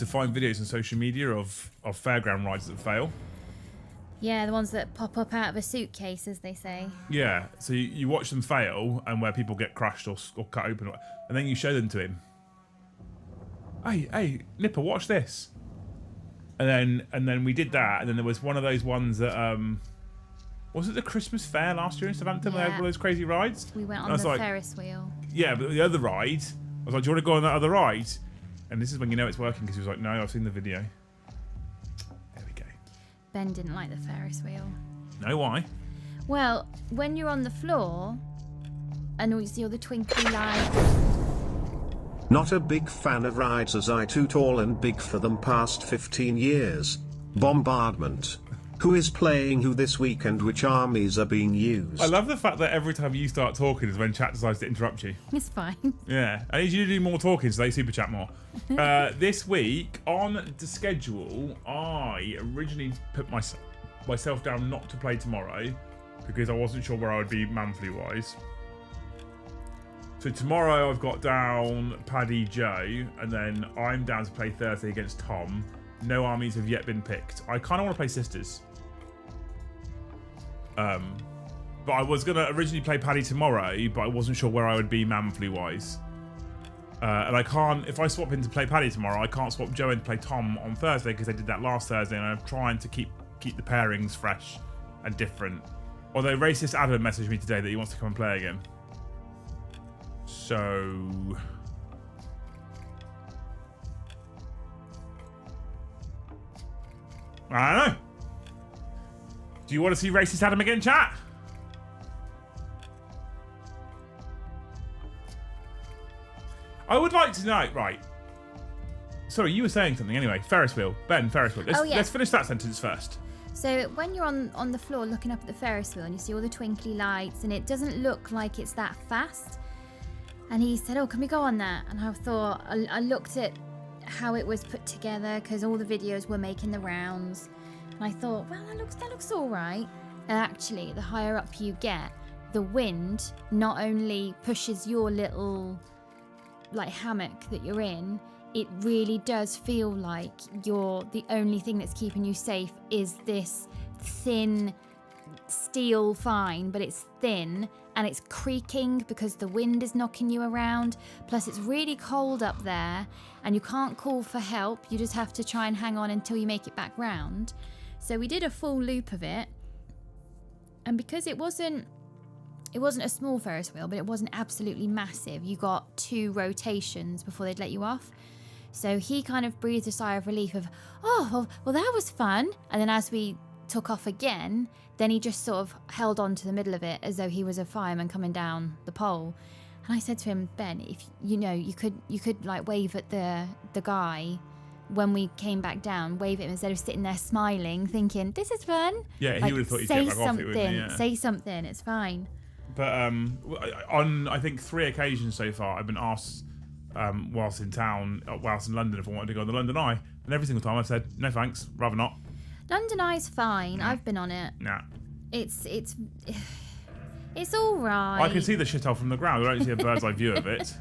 find videos on social media of fairground rides that fail. Yeah, the ones that pop up out of a suitcase, as they say. Yeah, so you watch them fail, and where people get crushed or cut open, and then you show them to him. Hey, Nipper, watch this. And then we did that, and then there was one of those ones that was it the Christmas fair last year in Southampton where they had all those crazy rides? We went on the Ferris wheel. Yeah, but the other ride, I was like, do you want to go on that other ride? And this is when you know it's working, because he was like, no, I've seen the video. There we go. Ben didn't like the Ferris wheel. No, why? Well, when you're on the floor and you see all the twinkly lights. Not a big fan of rides, as I too tall and big for them past 15 years. Bombardment. Who is playing who this weekend? Which armies are being used? I love the fact that every time you start talking is when chat decides to interrupt you. It's fine. Yeah, I need you to do more talking so they super chat more. This week on the schedule, I originally put myself down not to play tomorrow because I wasn't sure where I would be monthly wise. So tomorrow I've got down Paddy Joe, and then I'm down to play Thursday against Tom. No armies have yet been picked. I kind of want to play Sisters. But I was going to originally play Paddy tomorrow, but I wasn't sure where I would be manfully-wise. And I can't, if I swap in to play Paddy tomorrow, I can't swap Joe in to play Tom on Thursday because they did that last Thursday, and I'm trying to keep the pairings fresh and different. Although Racist Adam messaged me today that he wants to come and play again. So... I don't know. Do you want to see Racist Adam again, chat? I would like to know, right. Sorry, you were saying something anyway. Ferris wheel. Ben, Ferris wheel. Let's finish that sentence first. So when you're on the floor looking up at the Ferris wheel and you see all the twinkly lights and it doesn't look like it's that fast. And he said, oh, can we go on that? And I thought, I looked at how it was put together because all the videos were making the rounds. And I thought, well, that looks all right. And actually, the higher up you get, the wind not only pushes your little like hammock that you're in, it really does feel like the only thing that's keeping you safe is this thin steel fine, but it's thin and it's creaking because the wind is knocking you around. Plus it's really cold up there and you can't call for help. You just have to try and hang on until you make it back round. So we did a full loop of it. And because it wasn't a small Ferris wheel, but it wasn't absolutely massive. You got 2 rotations before they'd let you off. So he kind of breathed a sigh of relief of, oh, well that was fun. And then as we took off again, then he just sort of held on to the middle of it as though he was a fireman coming down the pole. And I said to him, Ben, if you could like wave at the guy when we came back down, wave at him instead of sitting there smiling, thinking, this is fun. Yeah, like, he would have thought you'd get back off it, wouldn't he? Yeah. Say something, it's fine. But on, I think, 3 occasions so far, I've been asked whilst in London, if I wanted to go on the London Eye. And every single time I've said, no thanks, rather not. London Eye's fine. Nah. I've been on it. Nah. It's all right. I can see the shithole from the ground. I don't see a bird's eye view of it.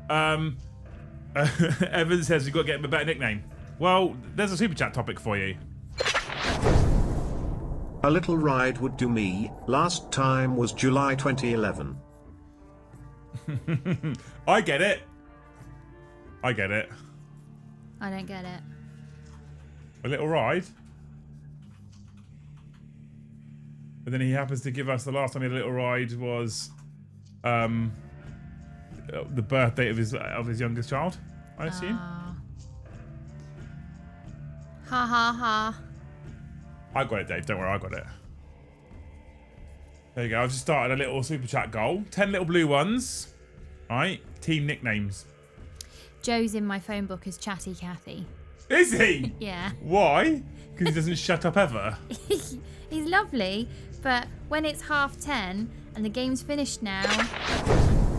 Evan says you've got to get him a better nickname. Well, there's a super chat topic for you. A little ride would do me. Last time was July 2011. I get it. I get it. I don't get it. A little ride. But then he happens to give us the last time he had a little ride was the birth date of his youngest child, I assume. Ha ha ha. I got it, Dave. Don't worry, I got it. There you go. I've just started a little super chat goal. 10 little blue ones. Right. Team nicknames. Joe's in my phone book as Chatty Cathy. Is he? Yeah. Why? Because he doesn't shut up ever. He's lovely, but when it's 10:30 and the game's finished now,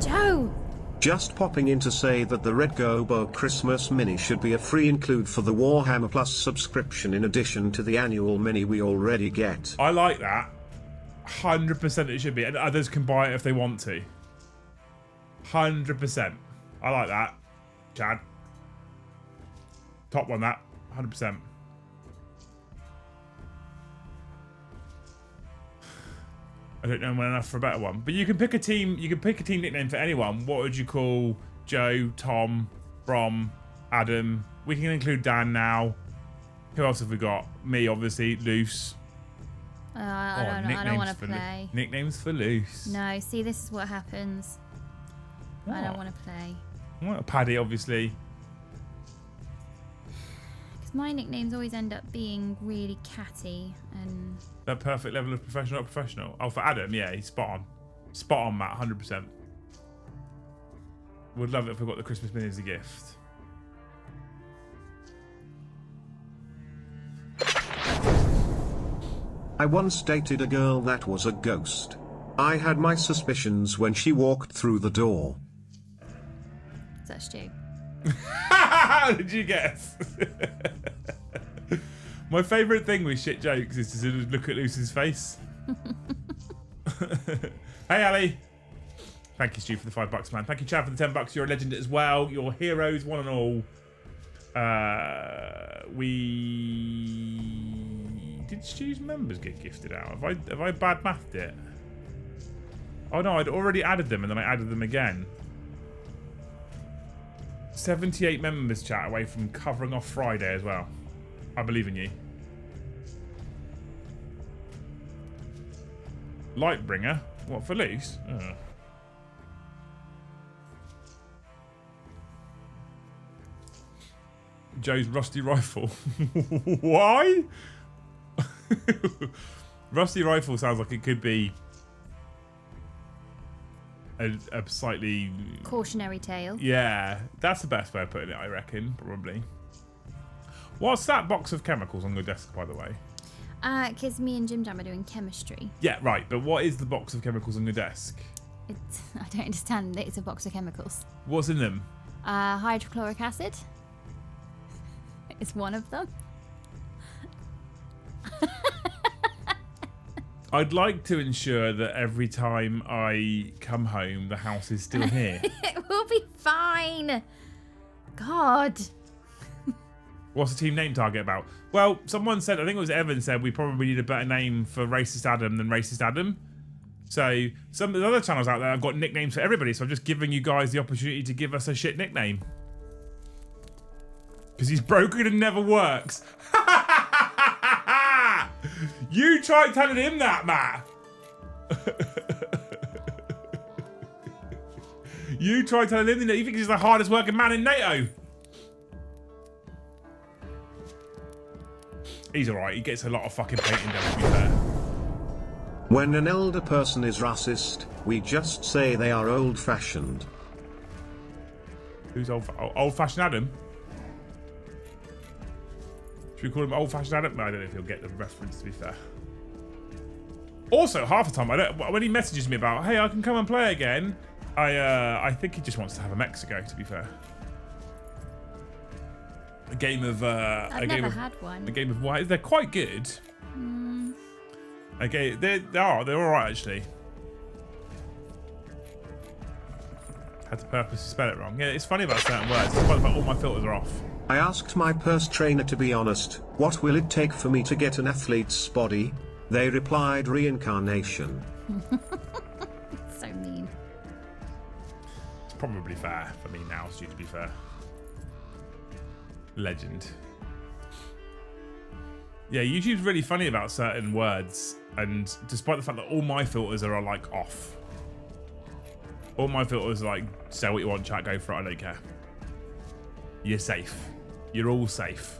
Joe! Just popping in to say that the Red Gobo Christmas mini should be a free include for the Warhammer Plus subscription in addition to the annual mini we already get. I like that. 100% it should be. And others can buy it if they want to. 100%. I like that. Chad. Top one, that. 100%. I don't know enough for a better one. But you can pick a team. You can pick a team nickname for anyone. What would you call Joe, Tom, Brom, Adam? We can include Dan now. Who else have we got? Me, obviously. Loose. I don't know. I don't want to play. Nicknames for Loose. No, see, this is what happens. What? I don't want to play. Well, Paddy, obviously. Because my nicknames always end up being really catty and... That perfect level of professional, not professional. Oh, for Adam, yeah, he's spot on. Spot on, Matt, 100%. Would love it if we got the Christmas mini as a gift. I once dated a girl that was a ghost. I had my suspicions when she walked through the door. Is that Stu? How did you guess? My favourite thing with shit jokes is to sort of look at Lucy's face. Hey, Ali. Thank you, Stu, for the $5, man. Thank you, Chad, for the $10. You're a legend as well. You're heroes, one and all. Did Stu's members get gifted out? Have I bad mathed it? Oh no, I'd already added them and then I added them again. 78 members, chat, away from covering off Friday as well. I believe in you. Lightbringer? What, for loose? Oh. Joe's rusty rifle. Why? Rusty rifle sounds like it could be a slightly cautionary tale. Yeah, that's the best way of putting it, I reckon, probably. What's that box of chemicals on your desk, by the way? Because me and Jim Jam are doing chemistry. Yeah, right, but what is the box of chemicals on your desk? I don't understand. It's a box of chemicals. What's in them? Hydrochloric acid. It's one of them. I'd like to ensure that every time I come home, the house is still here. It will be fine. God. What's the team name target about? Well, someone said, I think it was Evan said, we probably need a better name for Racist Adam than Racist Adam. So some of the other channels out there have got nicknames for everybody, so I'm just giving you guys the opportunity to give us a shit nickname. Because he's broken and never works. You tried telling him that, Matt. You tried telling him that you think he's the hardest working man in NATO. He's alright, he gets a lot of fucking painting done, to be fair. When an elder person is racist, we just say they are old-fashioned. Who's old-fashioned Adam? Should we call him old-fashioned Adam? No, I don't know if he'll get the reference, to be fair. Also, half the time, when he messages me about, hey, I can come and play again, I think he just wants to have a Mexico, to be fair. A game of I've never had one. A game of white. They're quite good. Okay, they're all right actually. Had to purposely spell it wrong. Yeah, it's funny about certain words. It's funny about all my filters are off. I asked my purse trainer, to be honest, what will it take for me to get an athlete's body? They replied, reincarnation. So mean. It's probably fair for me now, Stu, to be fair. Legend. Yeah, YouTube's really funny about certain words, and despite the fact that all my filters are like off. All my filters are like, say what you want, chat, go for it, I don't care. You're safe. You're all safe.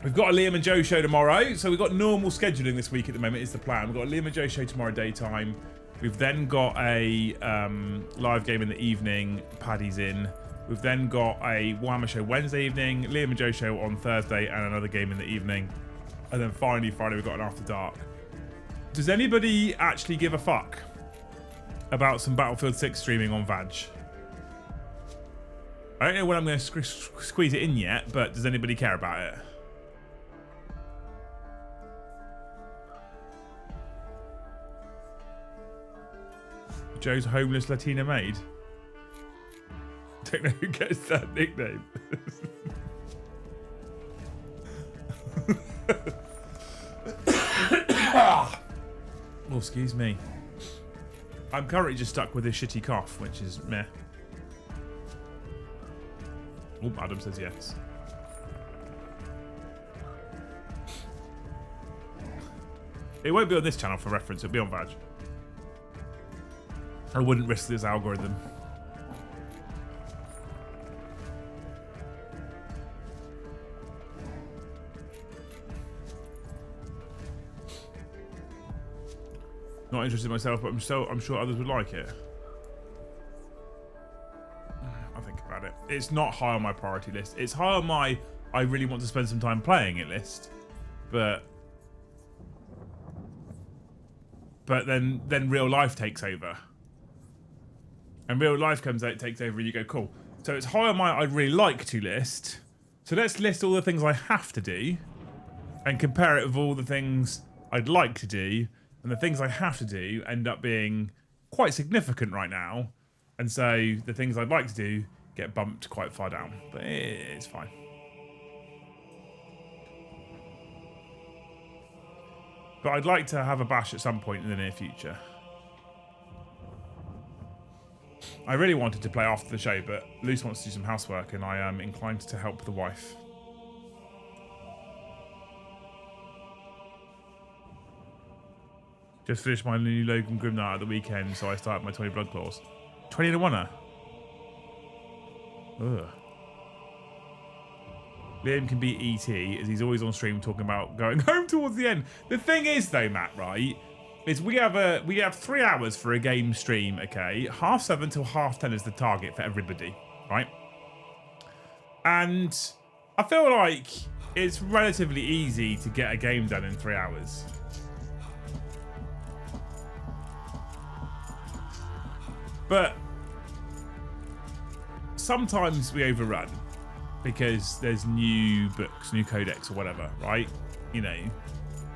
We've got a Liam and Joe show tomorrow, so we've got normal scheduling this week at the moment is the plan. We've got a Liam and Joe show tomorrow daytime. We've then got a live game in the evening, Paddy's in. We've then got a Warhammer show Wednesday evening, Liam and Joe show on Thursday, and another game in the evening. And then finally, Friday, we've got an After Dark. Does anybody actually give a fuck about some Battlefield 6 streaming on Vag? I don't know when I'm going to squeeze it in yet, but does anybody care about it? Joe's homeless Latina maid. Don't know who gets that nickname. Oh, excuse me. I'm currently just stuck with a shitty cough, which is meh. Oh, Adam says yes. It won't be on this channel for reference, it'll be on Vag. I wouldn't risk this algorithm. Not interested myself, but I'm sure others would like it. I think about it. It's not high on my priority list. It's high on my I really want to spend some time playing it list, but then real life takes over. And real life comes out, takes over, and you go, cool. So it's high on my I'd really like to list. So let's list all the things I have to do and compare it with all the things I'd like to do. And the things I have to do end up being quite significant right now. And so the things I'd like to do get bumped quite far down. But it's fine. But I'd like to have a bash at some point in the near future. I really wanted to play after the show, but Luce wants to do some housework, and I am inclined to help the wife. Just finished my new Logan Grimnar at the weekend, so I started my 20 blood claws. 20 and a 1-er. Ugh. Liam can be ET, as he's always on stream talking about going home towards the end. The thing is, though, Matt, right, is we have 3 hours for a game stream, okay? 7:30 till 10:30 is the target for everybody, right? And I feel like it's relatively easy to get a game done in 3 hours. But sometimes we overrun because there's new books, new codex or whatever, right? You know,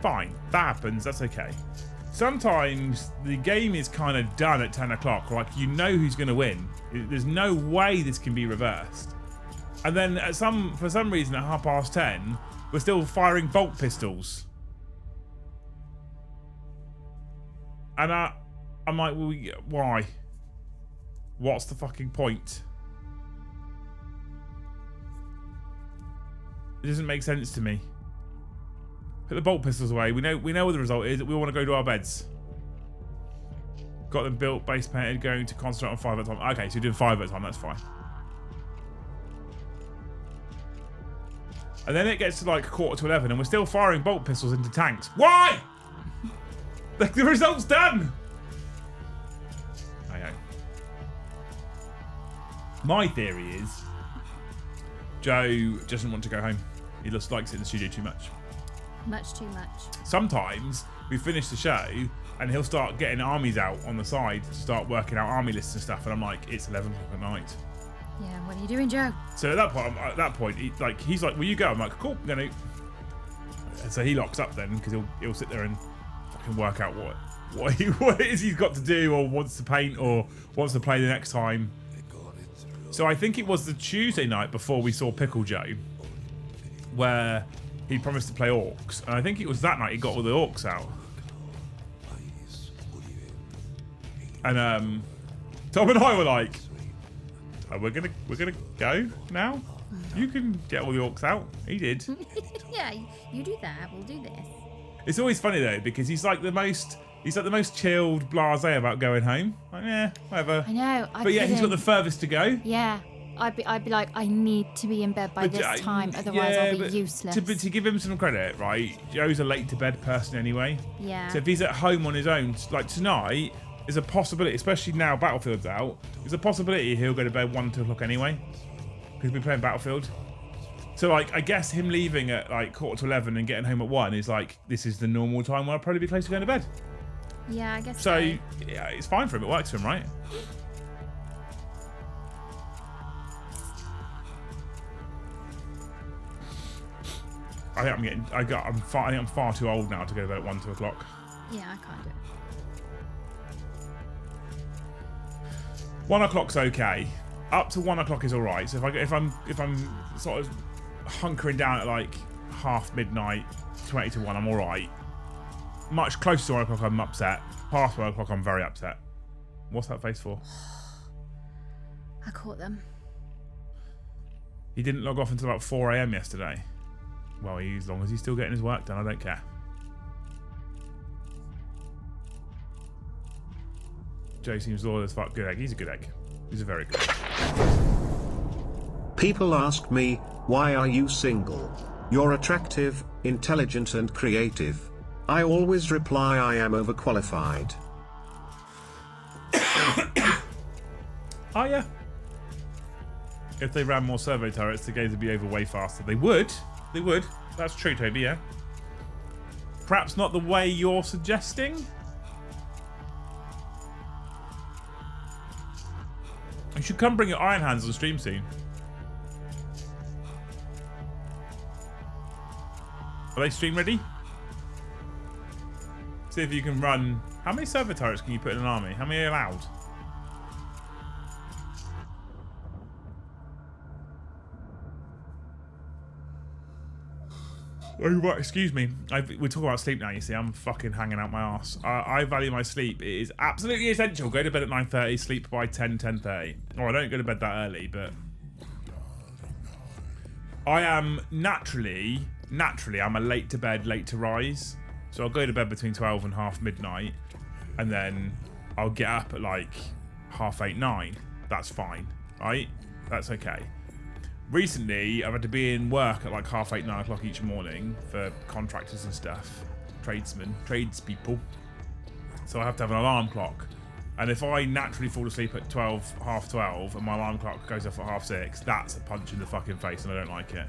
fine, that happens, that's okay. Sometimes the game is kind of done at 10 o'clock, like you know who's going to win. There's no way this can be reversed. And then for some reason at 10:30, we're still firing bolt pistols. And I'm like, well, why? What's the fucking point? It doesn't make sense to me. Put the bolt pistols away. We know what the result is. We want to go to our beds. Got them built, base painted, going to concentrate on 5 at a time. Okay, so you're doing 5 at a time. That's fine. And then it gets to like 11:15 and we're still firing bolt pistols into tanks. Why? The result's done. Okay. My theory is Joe doesn't want to go home. He just likes it in the studio too much. Much too much. Sometimes we finish the show and he'll start getting armies out on the side to start working out army lists and stuff. And I'm like, it's 11 o'clock at night. Yeah, what are you doing, Joe? So at that point, he's like, will you go? I'm like, cool, I'm gonna. And so he locks up then because he'll sit there and fucking work out what it is he's got to do or wants to paint or wants to play the next time. So I think it was the Tuesday night before we saw Pickle Joe where he promised to play orcs, and I think it was that night he got all the orcs out. And Tom and I were like, oh, we're gonna go now. You can get all the orcs out. He did. Yeah, you do that. We'll do this. It's always funny though because he's like the most chilled, blasé about going home. Like, yeah, whatever. I know. But yeah, he's got the furthest to go. Yeah. I'd be like, I need to be in bed by this time, otherwise I'll be useless. To give him some credit, right? Joe's a late to bed person anyway. Yeah. So if he's at home on his own, like tonight, there's a possibility, especially now Battlefield's out, there's a possibility he'll go to bed 1, 2 o'clock anyway. Because we're playing Battlefield. So like, I guess him leaving at like 10:45 and getting home at 1 is like, this is the normal time where I'll probably be close to going to bed. Yeah, I guess so. Yeah, it's fine for him. It works for him, right? I think I'm far too old now to go to bed at 1, 2 o'clock. Yeah, I can't do it. 1 o'clock's okay. Up to 1 o'clock is all right. So if I'm sort of hunkering down at like midnight, 20 to 1, I'm all right. Much closer to 1 o'clock, I'm upset. Past 1 o'clock, I'm very upset. What's that face for? I caught them. He didn't log off until about 4 a.m. yesterday. Well, as long as he's still getting his work done, I don't care. Joe seems loyal as fuck. Good egg. He's a good egg. He's a very good egg. People ask me, why are you single? You're attractive, intelligent and creative. I always reply I am overqualified. Oh yeah. If they ran more servo turrets, the games would be over way faster. They would. They would. That's true, Toby, yeah. Perhaps not the way you're suggesting. You should come bring your Iron Hands on stream soon. Are they stream ready? See if you can run How many server turrets can you put in an army? How many are allowed? Oh, right, excuse me. We're talking about sleep now, you see. I'm fucking hanging out my arse. I value my sleep. It is absolutely essential. Go to bed at 9:30, sleep by 10:30. Oh, I don't go to bed that early, but... I am naturally, I'm a late to bed, late to rise. So I'll go to bed between 12 and half midnight. And then I'll get up at like 8:30, 9. That's fine, right? That's okay. Recently, I've had to be in work at like 8:30, 9 o'clock each morning for contractors and stuff, tradespeople. So I have to have an alarm clock. And if I naturally fall asleep at 12, and my alarm clock goes off at 6:30, that's a punch in the fucking face, and I don't like it.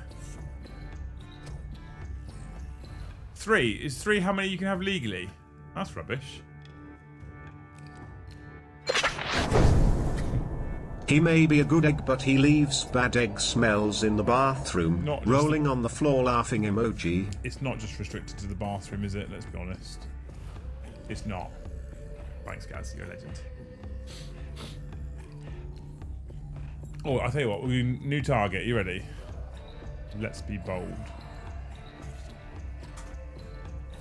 3 is 3 how many you can have legally? That's rubbish. He may be a good egg, but he leaves bad egg smells in the bathroom. Rolling on the floor laughing emoji. It's not just restricted to the bathroom, is it? Let's be honest. It's not. Thanks, Gaz. You're a legend. Oh, I'll tell you what. New target. You ready? Let's be bold.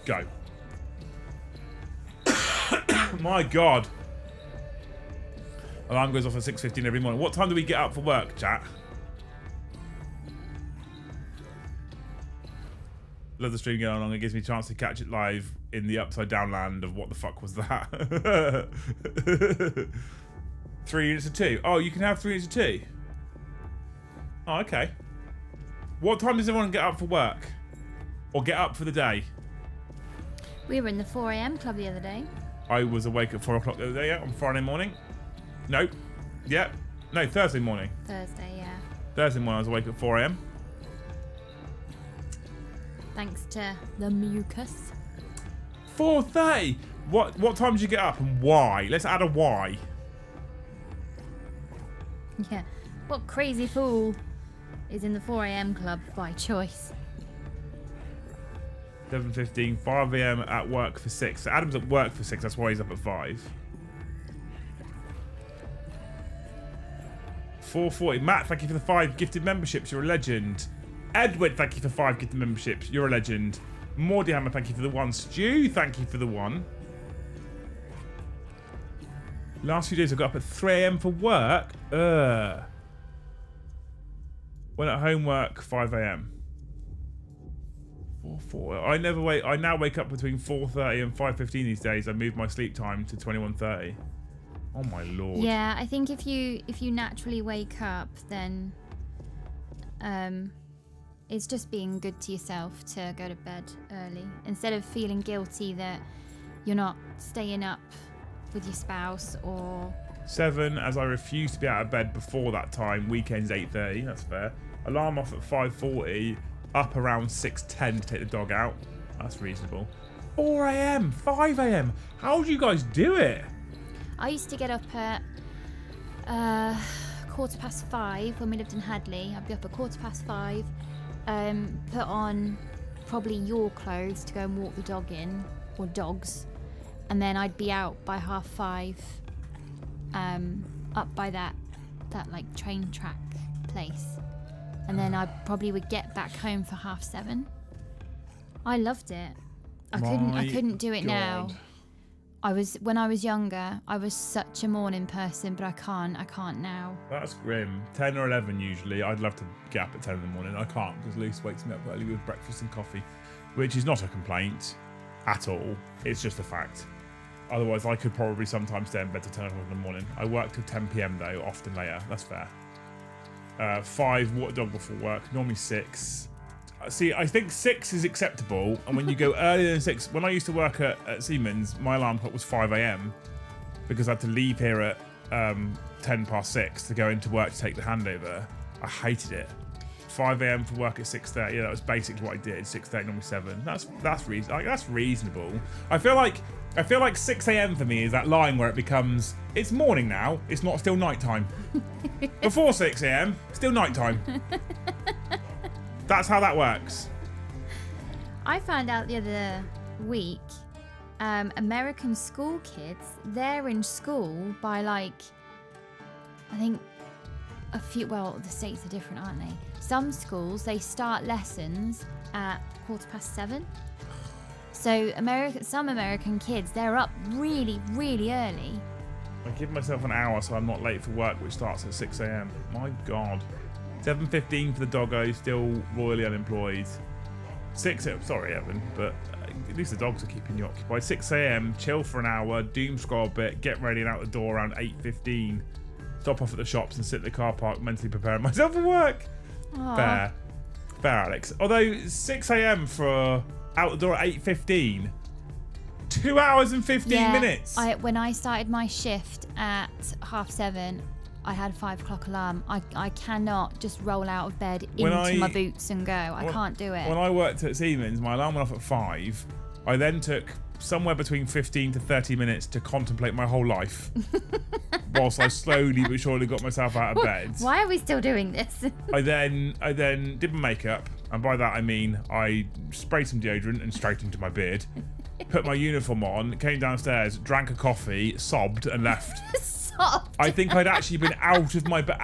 Go. My God. Alarm goes off at 6:15 every morning. What time do we get up for work, chat? Love the stream going along. It gives me a chance to catch it live in the upside down land of what the fuck was that? 3 units of 2. Oh, you can have 3 units of 2. Oh, okay. What time does everyone get up for work? Or get up for the day? We were in the 4 a.m. club the other day. I was awake at 4 o'clock the other day, yeah, on Friday morning. No. Yeah. No, Thursday morning. Thursday, yeah. Thursday morning I was awake at 4 a.m. Thanks to the mucus. 4:30. What time did you get up and why? Let's add a why. Yeah. What crazy fool is in the 4 a.m. club by choice? 7:15, 5 a.m. at work for 6. So Adam's at work for 6, that's why he's up at 5. 4:40. Matt, thank you for the 5 gifted memberships. You're a legend. Edward, thank you for 5 gifted memberships. You're a legend. Mordy Hammer, thank you for the 1. Stu, thank you for the 1. Last few days I got up at 3 a.m. for work. When at homework, 5 a.m. 4:40. I now wake up between 4:30 and 5:15 these days. I moved my sleep time to 21:30. Oh my lord. Yeah, I think if you naturally wake up, then it's just being good to yourself to go to bed early instead of feeling guilty that you're not staying up with your spouse or... 7, as I refuse to be out of bed before that time. Weekends 8:30. That's fair. Alarm off at 5:40. Up around 6:10 to take the dog out. That's reasonable. 4 a.m. 5 a.m. How do you guys do it? I used to get up at 5:15 when we lived in Hadley. I'd be up at 5:15, put on probably your clothes to go and walk the dog in, or dogs, and then I'd be out by 5:30, up by that like train track place, and then I probably would get back home for 7:30. I loved it. I couldn't do it now. When I was younger, I was such a morning person, but I can't now. That's grim. 10 or 11 usually. I'd love to get up at 10 in the morning. I can't because Luce wakes me up early with breakfast and coffee, which is not a complaint at all. It's just a fact. Otherwise, I could probably sometimes stay in bed till 10 o'clock in the morning. I work till 10 p.m. though, often later. That's fair. 5, walk the dog before work. Normally 6. See, I think 6 is acceptable, and when you go earlier than 6, when I used to work at Siemens, my alarm clock was 5 a.m. because I had to leave here at 6:10 to go into work to take the handover. I hated it. 5 a.m. for work at 6:30. Yeah, that was basically what I did. 6:30, normally 7. That's reasonable. I feel like 6 a.m. for me is that line where it becomes it's morning now. It's not still nighttime. Before 6 a.m. still nighttime. That's how that works. I found out the other week American school kids, they're in school by like, I think a few, well, the States are different, aren't they? Some schools, they start lessons at 7:15. So some American kids, they're up really, really early. I give myself an hour so I'm not late for work, which starts at 6 a.m. My God. 7:15 for the doggo, still royally unemployed. Sorry, Evan, but at least the dogs are keeping you occupied. 6 a.m, chill for an hour, doom scroll a bit, get ready and out the door around 8:15. Stop off at the shops and sit in the car park, mentally preparing myself for work. Aww. Fair, Alex. Although 6 a.m. for out the door at 8:15, 2 hours and 15 minutes. When I started my shift at 7:30, I had a 5 o'clock alarm. I cannot just roll out of bed into my boots and go. I can't do it. When I worked at Siemens, my alarm went off at 5. I then took somewhere between 15 to 30 minutes to contemplate my whole life, whilst I slowly but surely got myself out of bed. Why are we still doing this? I then did my makeup, and by that I mean I sprayed some deodorant and straightened into my beard, put my uniform on, came downstairs, drank a coffee, sobbed, and left. I think I'd actually been out of my bed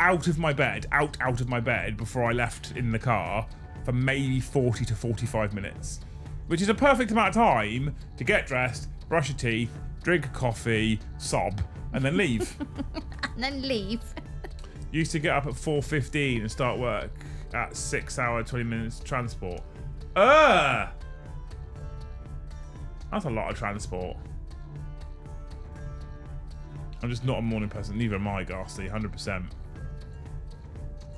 before I left in the car for maybe 40 to 45 minutes, which is a perfect amount of time to get dressed, brush your teeth, drink a coffee, sob, and then leave. And then leave. Used to get up at 4:15 and start work at 6 hour 20 minutes transport. That's a lot of transport. I'm just not a morning person. Neither am I, Ghastly, 100%.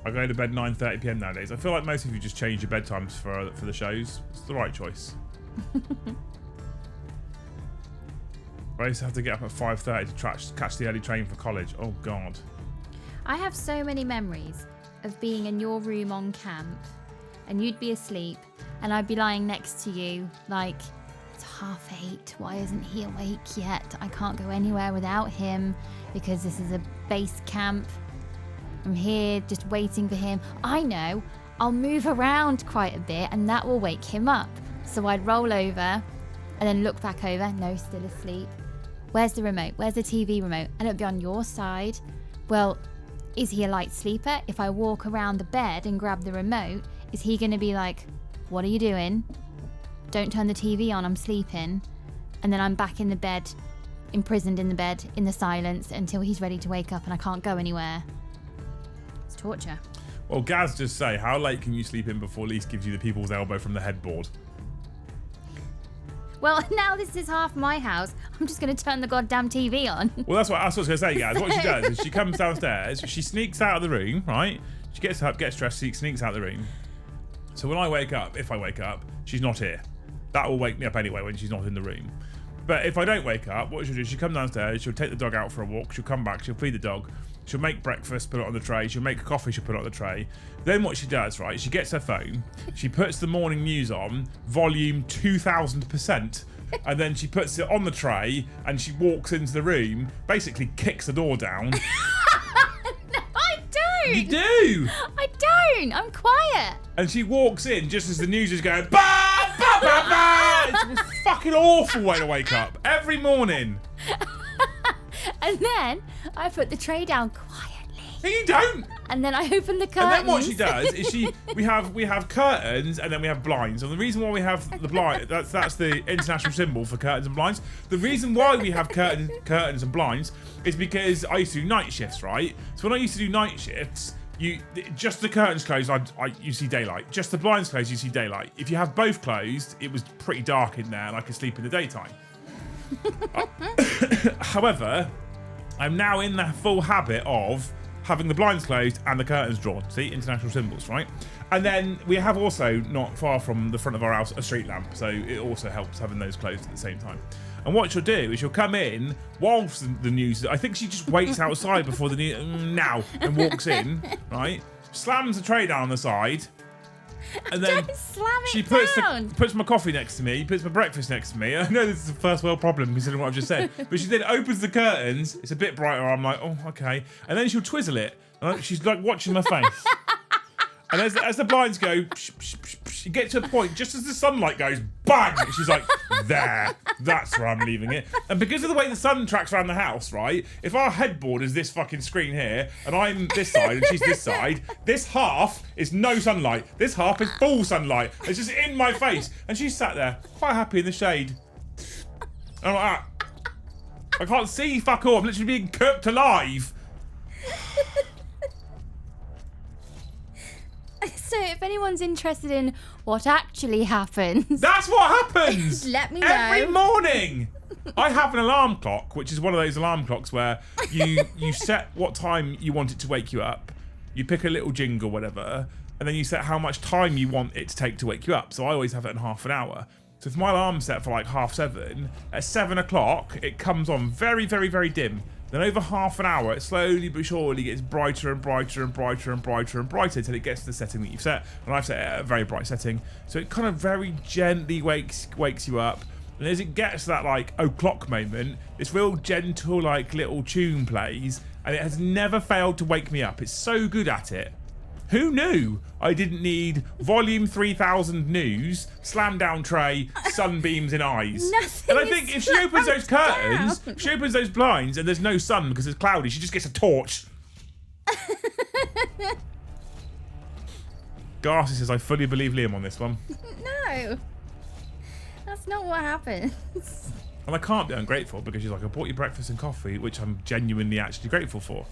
I go to bed 9:30 p.m. nowadays. I feel like most of you just change your bedtimes for the shows. It's the right choice. I used to have to get up at 5:30 to catch the early train for college. Oh, God. I have so many memories of being in your room on camp, and you'd be asleep, and I'd be lying next to you like, 8:30. Why isn't he awake yet? I can't go anywhere without him because this is a base camp. I'm here just waiting for him. I know, I'll move around quite a bit and that will wake him up. So I'd roll over and then look back over. No, still asleep. Where's the remote? Where's the TV remote? And it'll be on your side. Well, is he a light sleeper? If I walk around the bed and grab the remote, is he going to be like, what are you doing? Don't turn the TV on, I'm sleeping. And then I'm back in the bed, imprisoned in the bed, in the silence, until he's ready to wake up and I can't go anywhere. It's torture. Well, Gaz just say, how late can you sleep in before Lise gives you the people's elbow from the headboard? Well, now this is half my house. I'm just going to turn the goddamn TV on. Well, that's what I was going to say, Gaz. What she does is she comes downstairs, she sneaks out of the room, right? She gets up, gets dressed, sneaks out of the room. So when I wake up, if I wake up, she's not here. That will wake me up anyway when she's not in the room. But if I don't wake up, what she'll do is she'll come downstairs, she'll take the dog out for a walk, she'll come back, she'll feed the dog, she'll make breakfast, put it on the tray, she'll make a coffee, she'll put it on the tray. Then what she does, right, she gets her phone, she puts the morning news on, volume 2000%, and then she puts it on the tray and she walks into the room, basically kicks the door down. No, I don't. You do. I don't. I'm quiet. And she walks in just as the news is going, bah, bah, bah, bah. It's a fucking awful way to wake up every morning. And then I put the tray down quietly. No, you don't. And then I open the curtains. And then what she does is we have curtains and then we have blinds. And the reason why we have the blind, that's the international symbol for curtains and blinds. The reason why we have curtains and blinds is because I used to do night shifts, right? So when I used to do night shifts, just the curtains closed, you see daylight. Just the blinds closed, you see daylight. If you have both closed, it was pretty dark in there and I could sleep in the daytime. However, I'm now in the full habit of having the blinds closed and the curtains drawn. See, international symbols, right? And then we have also, not far from the front of our house, a street lamp. So it also helps having those closed at the same time. And what she'll do is she'll come in whilst the news, I think she just waits outside before the news, now, and walks in, right? Slams the tray down on the side. And then she puts my coffee next to me, puts my breakfast next to me. I know this is a first world problem considering what I've just said, but she then opens the curtains. It's a bit brighter. I'm like, oh, okay. And then she'll twizzle it. And she's like watching my face. And as the blinds go, psh, psh, psh, psh, She gets to a point just as the sunlight goes bang. She's like, there. That's where I'm leaving it. And because of the way the sun tracks around the house, right? If our headboard is this fucking screen here, and I'm this side and she's this side, this half is no sunlight. This half is full sunlight. It's just in my face. And she's sat there, quite happy in the shade. And I'm like, I can't see fuck all. I'm literally being cooked alive. So if anyone's interested in what actually happens, that's what happens. Let me know. Every morning. I have an alarm clock, which is one of those alarm clocks where you set what time you want it to wake you up. You pick a little jingle, whatever, and then you set how much time you want it to take to wake you up. So I always have it in half an hour. So if my alarm's set for like 7:30, at 7 o'clock it comes on very, very, very dim. Then over half an hour, it slowly but surely gets brighter and brighter and brighter and brighter and brighter until it gets to the setting that you've set. And I've set it at a very bright setting. So it kind of very gently wakes you up. And as it gets to that like o'clock moment, this real gentle like little tune plays. And it has never failed to wake me up. It's so good at it. Who knew I didn't need volume 3000 news, slam down tray, sunbeams in eyes? Nothing. And I think if she opens those curtains, she opens those blinds and there's no sun because it's cloudy, she just gets a torch. Garcia says, I fully believe Liam on this one. No. That's not what happens. And I can't be ungrateful because she's like, I bought you breakfast and coffee, which I'm genuinely actually grateful for.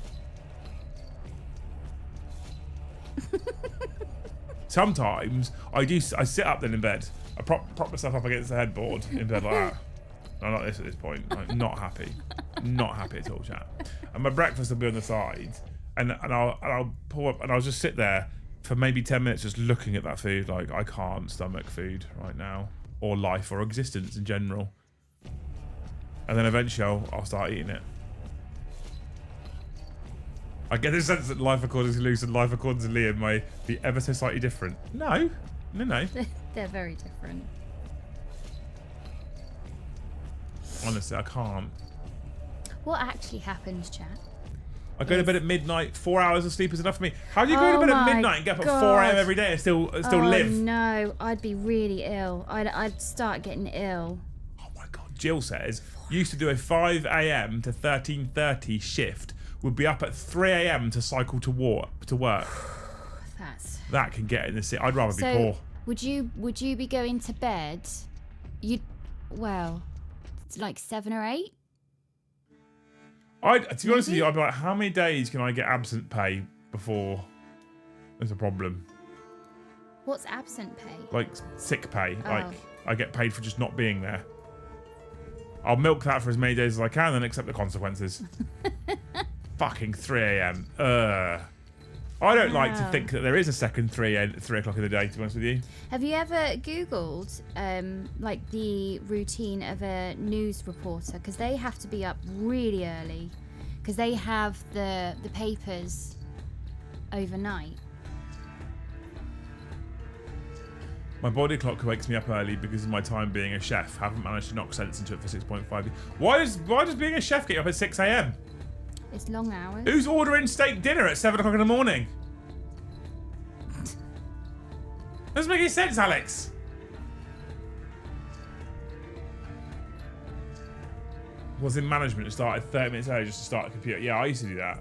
Sometimes I sit up then in bed. I prop myself up against the headboard in bed like that. No, not this at this point. I'm not happy. Not happy at all, chat. And my breakfast will be on the side, and I'll pull up and I'll just sit there for maybe 10 minutes just looking at that food. Like, I can't stomach food right now, or life, or existence in general. And then eventually I'll start eating it. I get the sense that life according to Luce and life according to Liam may be ever so slightly different. No. They're very different. Honestly, I can't. What actually happens, chat? I go to bed at midnight. 4 hours of sleep is enough for me. How do you go to bed at midnight and get up at 4 a.m. every day and still live? No, I'd be really ill. I'd start getting ill. Oh my God. Jill says, used to do a 5 a.m. to 13:30 shift. Would be up at 3 a.m. to cycle to work. That can get in the city. I'd rather be poor. Would you be going to bed? Like 7 or 8? To be honest with you, I'd be like, how many days can I get absent pay before there's a problem? What's absent pay? Like sick pay. Oh. Like I get paid for just not being there. I'll milk that for as many days as I can and accept the consequences. Fucking 3 a.m. I don't like to think that there is a second 3 o'clock in the day, to be honest with you. Have you ever Googled like the routine of a news reporter? Because they have to be up really early because they have the papers overnight. My body clock wakes me up early because of my time being a chef. Haven't managed to knock sense into it for 6.5. Why does being a chef get you up at 6 a.m? It's long hours. Who's ordering steak dinner at 7 o'clock in the morning? Doesn't make any sense, Alex. Was in management and started 30 minutes early just to start a computer. Yeah, I used to do that.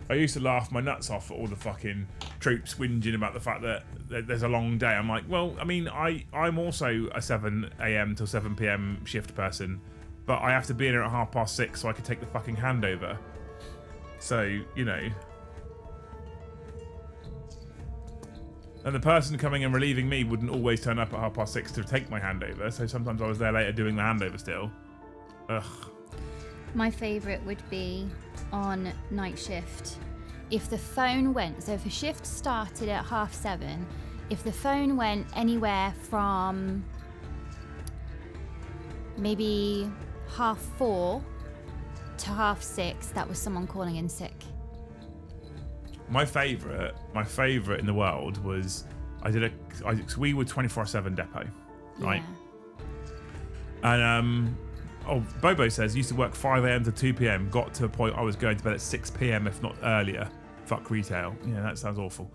I used to laugh my nuts off at all the fucking troops whinging about the fact that there's a long day. I'm like, well, I mean, I'm also a 7 a.m. till 7 p.m. shift person, but I have to be in here at 6:30 so I can take the fucking handover. So, you know. And the person coming and relieving me wouldn't always turn up at 6:30 to take my handover, so sometimes I was there later doing the handover still. Ugh. My favourite would be on night shift. If the phone went, so if a shift started at 7:30, if the phone went anywhere from maybe 4:30 to 6:30, that was someone calling in sick. My favourite in the world was we were 24/7 depot, right? Yeah. And Bobo says used to work 5 a.m. to 2 p.m. Got to a point I was going to bed at 6 p.m. if not earlier. Fuck retail. Yeah, that sounds awful.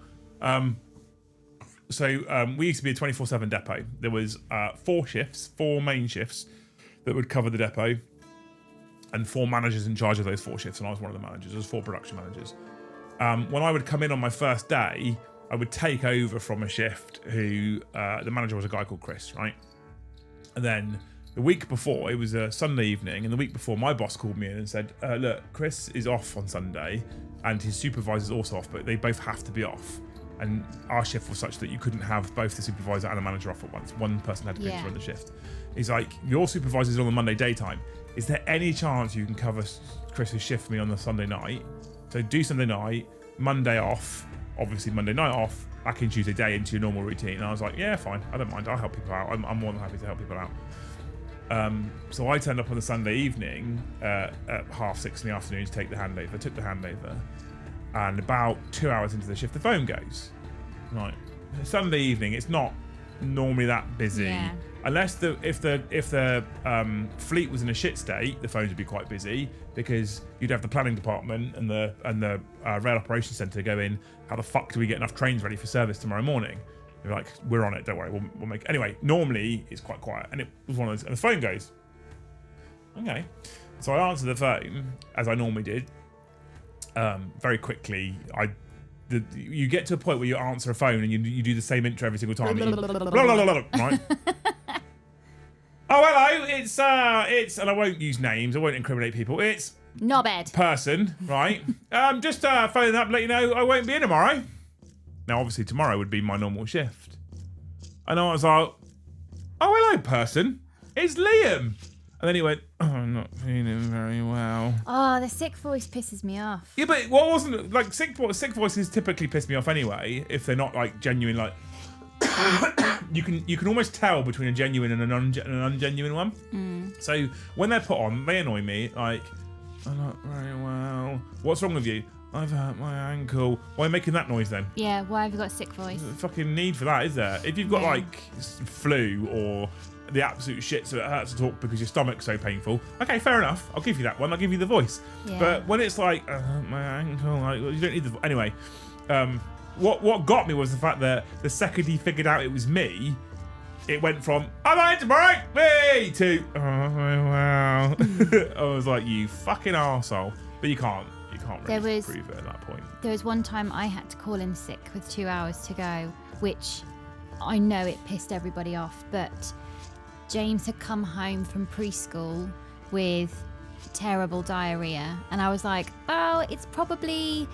we used to be a 24/7 depot. There was 4 main shifts that would cover the depot, and 4 managers in charge of those 4 shifts, and I was one of the managers. There was 4 production managers. When I would come in on my first day, I would take over from a shift who the manager was a guy called Chris, right? And then the week before, it was a Sunday evening, and the week before, my boss called me in and said, look, Chris is off on Sunday, and his supervisor's also off, but they both have to be off. And our shift was such that you couldn't have both the supervisor and the manager off at once. One person had to be run the shift. He's like, your supervisor's on the Monday daytime. Is there any chance you can cover Chris's shift for me on the Sunday night? So do Sunday night, Monday off, obviously Monday night off, back in Tuesday day into your normal routine. And I was like, yeah, fine, I don't mind, I'll help people out. I'm more than happy to help people out. So I turned up on the Sunday evening at 6:30 in the afternoon to take the handover. Took the handover, and about 2 hours into the shift, the phone goes. Right, Sunday evening, it's not normally that busy, unless if the fleet was in a shit state, the phones would be quite busy because you'd have the planning department and the rail operations centre go in. How the fuck do we get enough trains ready for service tomorrow morning? They're like, we're on it, don't worry, we'll make it. Anyway, normally it's quite quiet, and it was one of those, and the phone goes. Okay. So I answered the phone, as I normally did. Very quickly, you get to a point where you answer a phone and you do the same intro every single time. Right? Oh, hello, it's, and I won't use names, I won't incriminate people, it's... Knobhead. Person, right? Just phoning up, let you know I won't be in tomorrow. Now, obviously, tomorrow would be my normal shift. And I was like, oh, hello, person. It's Liam. And then he went, oh, I'm not feeling very well. Oh, the sick voice pisses me off. Yeah, but what wasn't, like, sick voices typically piss me off anyway, if they're not, like, genuine, like, you can almost tell between a genuine and an ungenuine one. So when they're put on, they annoy me, like, I'm not very well. What's wrong with you? I've hurt my ankle. Why are you making that noise then? Yeah, why have you got a sick voice? There's a fucking need for that, is there? If you've got like flu or the absolute shit so it hurts to talk because your stomach's so painful, okay, fair enough. I'll give you that one. I'll give you the voice. Yeah. But when it's like, I hurt my ankle, like, you don't need the... Anyway, what got me was the fact that the second he figured out it was me, it went from, I'm on it tomorrow, me, to, oh, wow. I was like, you fucking arsehole. But you can't really prove it at that point. There was one time I had to call in sick with 2 hours to go, which I know it pissed everybody off, but James had come home from preschool with terrible diarrhea, and I was like, oh, there's probably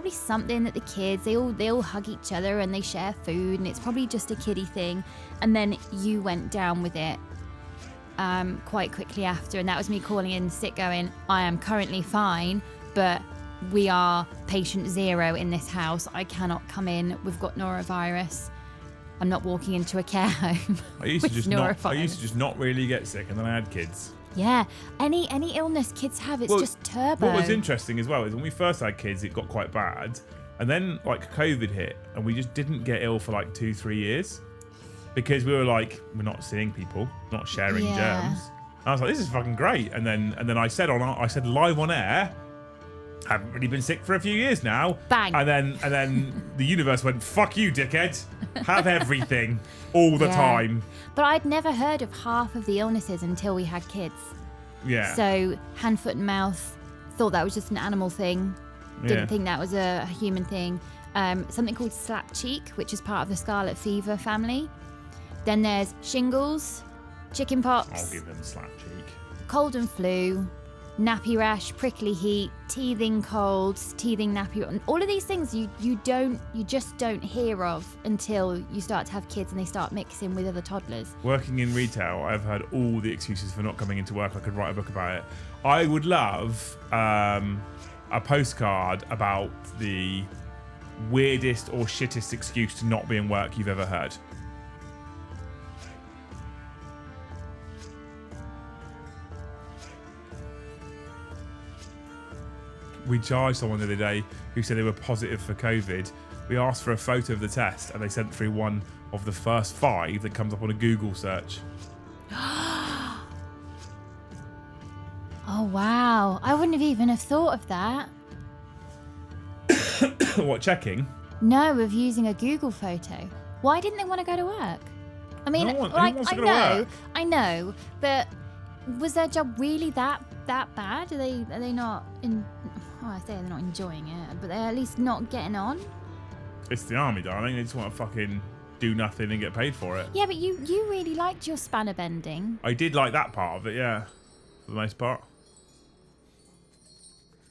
something that the kids, they all hug each other and they share food, and it's probably just a kiddie thing. And then you went down with it quite quickly after, and that was me calling in sick going, I am currently fine, but we are patient 0 in this house. I cannot come in. We've got norovirus. I'm not walking into a care home. I used to just not really get sick, and then I had kids. Yeah, any illness kids have, it's just turbo. What was interesting as well is when we first had kids, it got quite bad, and then like COVID hit, and we just didn't get ill for like 2-3 years because we were like, we're not seeing people, not sharing germs. And I was like, this is fucking great. And then I said live on air, haven't really been sick for a few years now. Bang. And then the universe went, fuck you, dickhead. Have everything all the time. But I'd never heard of half of the illnesses until we had kids. Yeah. So hand, foot and mouth, thought that was just an animal thing. Didn't think that was a human thing. Something called slap cheek, which is part of the scarlet fever family. Then there's shingles, chicken pox. I'll give them slap cheek. Cold and flu, nappy rash, prickly heat, teething colds, teething nappy. All of these things you just don't hear of until you start to have kids and they start mixing with other toddlers. Working in retail, I've heard all the excuses for not coming into work. I could write a book about it. I would love a postcard about the weirdest or shittest excuse to not be in work you've ever heard. We charged someone the other day who said they were positive for COVID. We asked for a photo of the test and they sent through one of the first 5 that comes up on a Google search. Oh, wow. I wouldn't have even have thought of that. What, checking? No, of using a Google photo. Why didn't they want to go to work? I mean, No one- who like, wants to go to work? I know, but was their job really that bad? Are they not in? Oh, I say they're not enjoying it, but they're at least not getting on. It's the army, darling. They just want to fucking do nothing and get paid for it. Yeah, but you really liked your spanner bending. I did like that part of it, yeah, for the most part.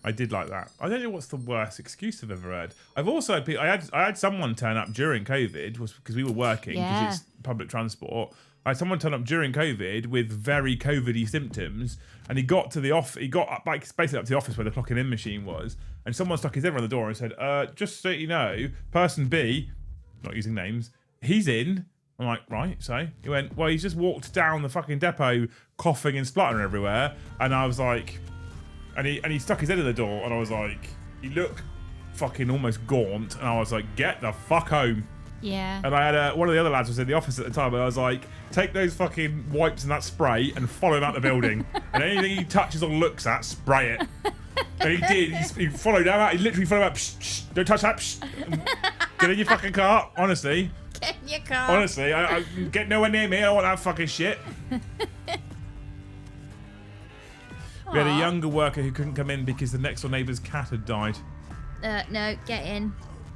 I did like that. I don't know what's the worst excuse I've ever heard. I've also had people, I had someone turn up during COVID, was because we were working, because it's public transport. I had someone turn up during COVID with very COVID-y symptoms, and he got to the office. He got up, like, basically up to the office where the clocking in machine was, and someone stuck his head around the door and said, "Just so you know, person B, not using names, he's in." I'm like, right, so? He went, "Well, he's just walked down the fucking depot coughing and spluttering everywhere." And I was like, and he stuck his head in the door, and I was like, he looked fucking almost gaunt, and I was like, "Get the fuck home." Yeah. And I had one of the other lads was in the office at the time, and I was like, "Take those fucking wipes and that spray and follow him out the building. And anything he touches or looks at, spray it." And he did. He followed him out. He literally followed him out. "Psh, psh, don't touch that. Psh. Get in your fucking car." Honestly. Get in your car. Honestly, I get nowhere near me. I don't want that fucking shit. We had a younger worker who couldn't come in because the next door neighbour's cat had died. No, get in.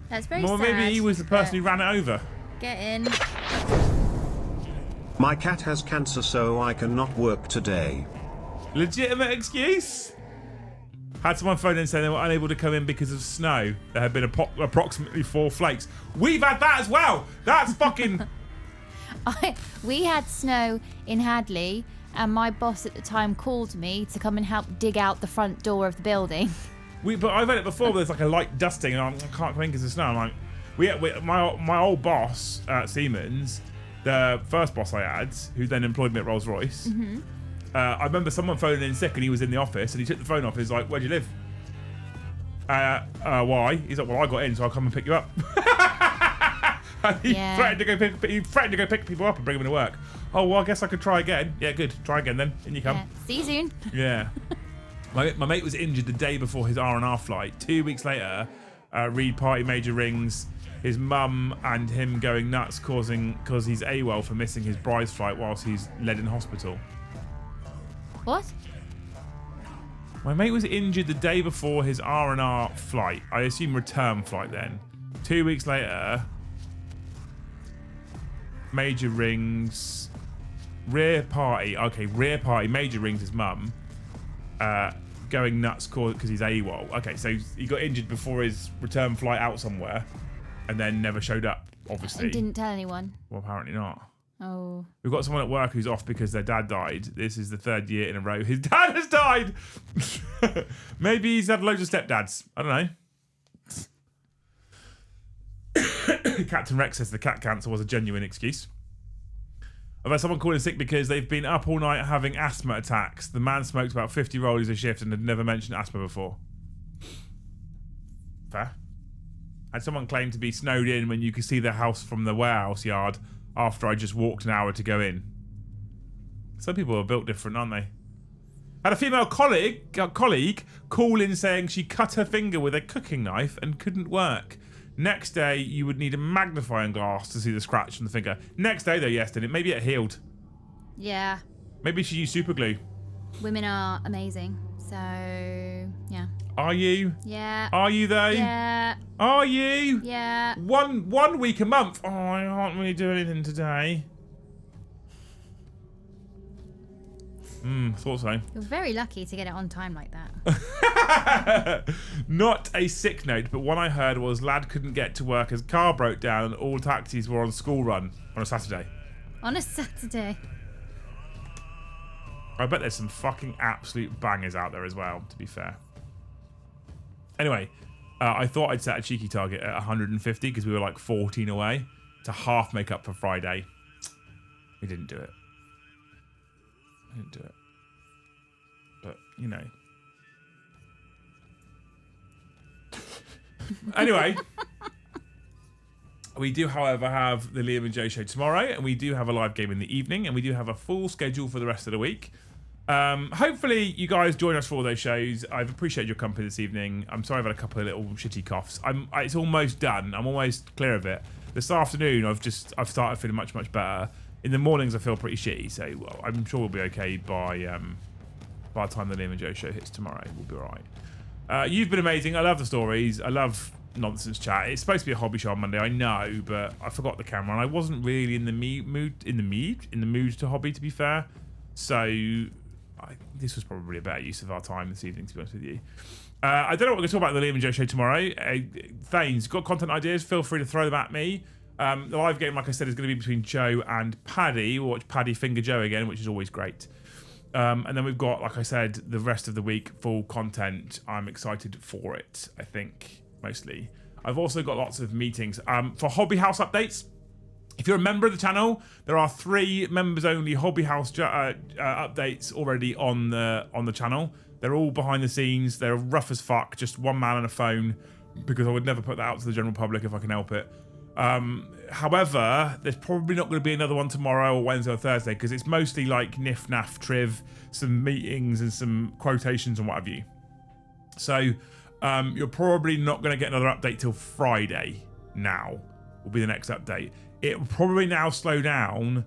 That's very Well, sad. maybe he was the person who ran it over. Get in. My cat has cancer, so I cannot work today. Legitimate excuse? Had someone phone in saying they were unable to come in because of snow. There had been approximately 4 flakes. We've had that as well. That's fucking... We had snow in Hadley, and my boss at the time called me to come and help dig out the front door of the building. But I've had it before, where there's like a light dusting, and I can't come in because of snow. I'm like, my old boss at Siemens, the first boss I had, who then employed me at Rolls Royce. I remember someone phoning in sick, and he was in the office, and he took the phone off. He's like, "Where do you live?" Why? He's like, "Well, I got in, so I'll come and pick you up." And he threatened to go pick people up and bring them to work. Oh, well, I guess I could try again. Yeah, good. Try again then. In you come. Yeah. See you soon. Yeah. My mate was injured the day before his R&R flight. 2 weeks later, Reed party major rings. His mum and him going nuts because he's AWOL for missing his bride's flight whilst he's led in hospital. What? My mate was injured the day before his R&R flight. I assume return flight then. 2 weeks later, major rings. Rear party. Okay, rear party. Major rings his mum. Going nuts because he's AWOL. Okay, so he got injured before his return flight out somewhere and then never showed up, obviously. And didn't tell anyone. Well, apparently not. Oh. We've got someone at work who's off because their dad died. This is the 3rd year in a row his dad has died. Maybe he's had loads of stepdads. I don't know. Captain Rex says the cat cancer was a genuine excuse. I've had someone calling sick because they've been up all night having asthma attacks. The man smoked about 50 rollies a shift and had never mentioned asthma before. Fair. Had someone claim to be snowed in when you could see their house from the warehouse yard after I just walked an hour to go in. Some people are built different, aren't they? Had a female colleague call in saying she cut her finger with a cooking knife and couldn't work. Next day, you would need a magnifying glass to see the scratch on the finger. Next day, though, yes, then maybe it healed. Yeah. Maybe she used super glue. Women are amazing. So, yeah. Are you? Yeah. Are you, though? Yeah. Are you? Yeah. One week a month. Oh, I can't really do anything today. Thought so. You're very lucky to get it on time like that. Not a sick note, but one I heard was lad couldn't get to work as car broke down and all taxis were on school run on a Saturday. On a Saturday. I bet there's some fucking absolute bangers out there as well, to be fair. Anyway, I thought I'd set a cheeky target at 150 because we were like 14 away to half make up for Friday. We didn't do it. I didn't do it. But, you know. Anyway. We do, however, have the Liam and Joe show tomorrow, and we do have a live game in the evening, and we do have a full schedule for the rest of the week. Hopefully you guys join us for all those shows. I've appreciated your company this evening. I'm sorry I've had a couple of little shitty coughs. It's almost done. I'm almost clear of it. This afternoon, I've started feeling much better. In the mornings, I feel pretty shitty, so I'm sure we'll be okay by the time the Liam and Joe show hits tomorrow. We'll be all right. You've been amazing. I love the stories. I love nonsense chat. It's supposed to be a hobby show on Monday, I know, but I forgot the camera and I wasn't really in the mood to hobby, to be fair. So this was probably a better use of our time this evening, to be honest with you. I don't know what we're going to talk about in the Liam and Joe show tomorrow. Thanes, got content ideas? Feel free to throw them at me. The live game, like I said, is going to be between Joe and Paddy. We'll watch Paddy finger Joe again, which is always great. And then we've got, like I said, the rest of the week, full content. I'm excited for it, I think, mostly. I've also got lots of meetings. For Hobby House updates, if you're a member of the channel, there are 3 members-only Hobby House updates already on the channel. They're all behind the scenes. They're rough as fuck. Just one man and a phone, because I would never put that out to the general public if I can help it. However, there's probably not going to be another one tomorrow or Wednesday or Thursday, because it's mostly like niff-naff, triv, some meetings and some quotations and what have you. So you're probably not going to get another update till Friday now, will be the next update. It will probably now slow down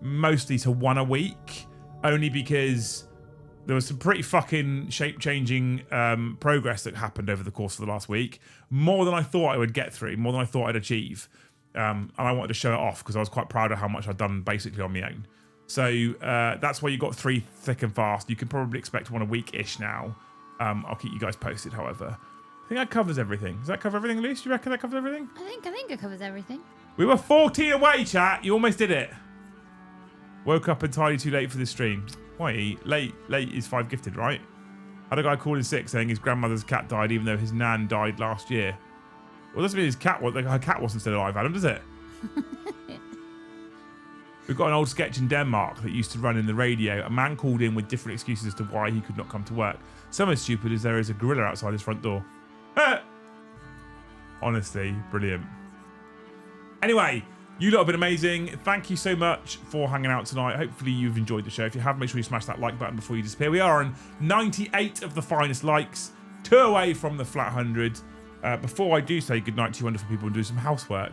mostly to 1 a week, only because there was some pretty fucking shape-changing progress that happened over the course of the last week. More than I thought I would get through, more than I thought I'd achieve. And I wanted to show it off because I was quite proud of how much I'd done basically on my own. So that's why you got 3 thick and fast. You can probably expect 1 a week-ish now. I'll keep you guys posted, however. I think that covers everything. Does that cover everything, Luce? Do you reckon that covers everything? I think it covers everything. We were 14 away, chat. You almost did it. Woke up entirely too late for this stream. Why? Late is 5 gifted, right? Had a guy call in sick saying his grandmother's cat died even though his nan died last year. Well, doesn't mean her cat wasn't still alive, Adam, does it? We've got an old sketch in Denmark that used to run in the radio. A man called in with different excuses as to why he could not come to work. Some as stupid as there is a gorilla outside his front door. Honestly, brilliant. Anyway, you lot have been amazing. Thank you so much for hanging out tonight. Hopefully you've enjoyed the show. If you have, make sure you smash that like button before you disappear. We are on 98 of the finest likes, 2 away from the flat 100. Before I do say goodnight to you wonderful people and do some housework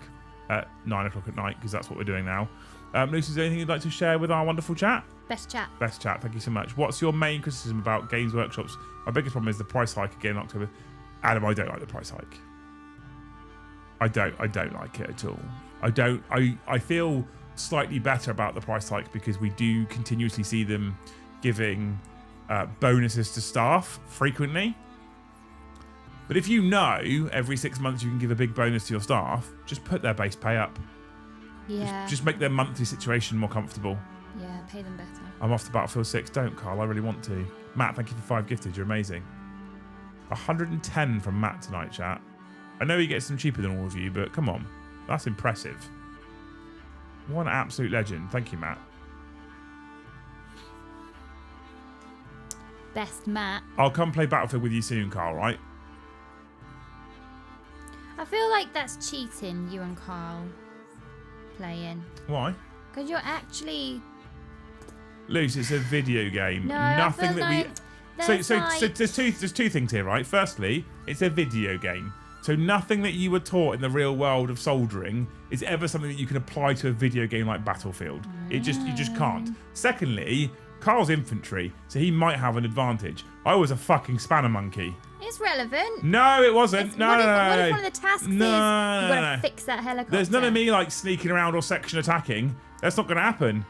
at 9 o'clock at night, because that's what we're doing now. Lucy, is there anything you'd like to share with our wonderful chat? Best chat. Best chat. Thank you so much. What's your main criticism about Games Workshop's? My biggest problem is the price hike again in October. Adam, I don't like the price hike. I don't like it at all. I feel slightly better about the price hike because we do continuously see them giving bonuses to staff frequently. But if you know every 6 months you can give a big bonus to your staff, just put their base pay up. Yeah. Just make their monthly situation more comfortable. Yeah, pay them better. I'm off to Battlefield 6. Don't, Carl. I really want to. Matt, thank you for 5 gifted. You're amazing. 110 from Matt tonight, chat. I know he gets them cheaper than all of you, but come on. That's impressive. What an absolute legend. Thank you, Matt. Best Matt. I'll come play Battlefield with you soon, Carl, right? I feel like that's cheating, you and Carl playing. Why? Because you're actually... Luce, it's a video game. No, Nothing that like we... So there's two things here, right? Firstly, it's a video game. So nothing that you were taught in the real world of soldering is ever something that you can apply to a video game like Battlefield. You just can't. Secondly, Carl's infantry, so he might have an advantage. I was a fucking spanner monkey. It's relevant. No, it wasn't. What No. if one of the tasks is you've got to fix that helicopter? There's none of me like sneaking around or section attacking. That's not going to happen.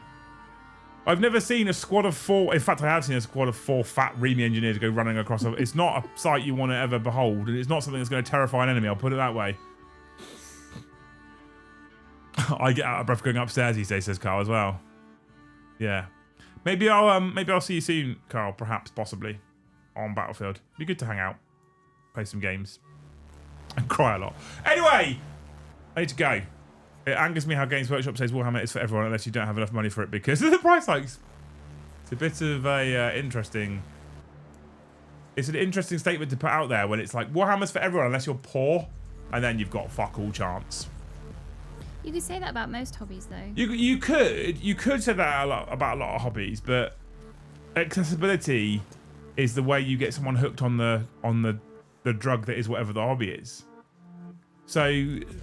I've never seen a squad of 4. In fact, I have seen a squad of 4 fat Remy engineers go running across. It's not a sight you want to ever behold, and it's not something that's going to terrify an enemy. I'll put it that way. I get out of breath going upstairs these days, says Carl as well. Yeah, maybe I'll see you soon, Carl. Perhaps, possibly, on Battlefield. Be good to hang out, play some games, and cry a lot. Anyway, I need to go. It angers me how Games Workshop says Warhammer is for everyone unless you don't have enough money for it because of the price hikes. It's a bit of a interesting... It's an interesting statement to put out there when it's like, Warhammer's for everyone unless you're poor, and then you've got fuck all chance. You could say that about most hobbies, though. You could say that about a lot of hobbies, but accessibility is the way you get someone hooked on the drug that is whatever the hobby is. So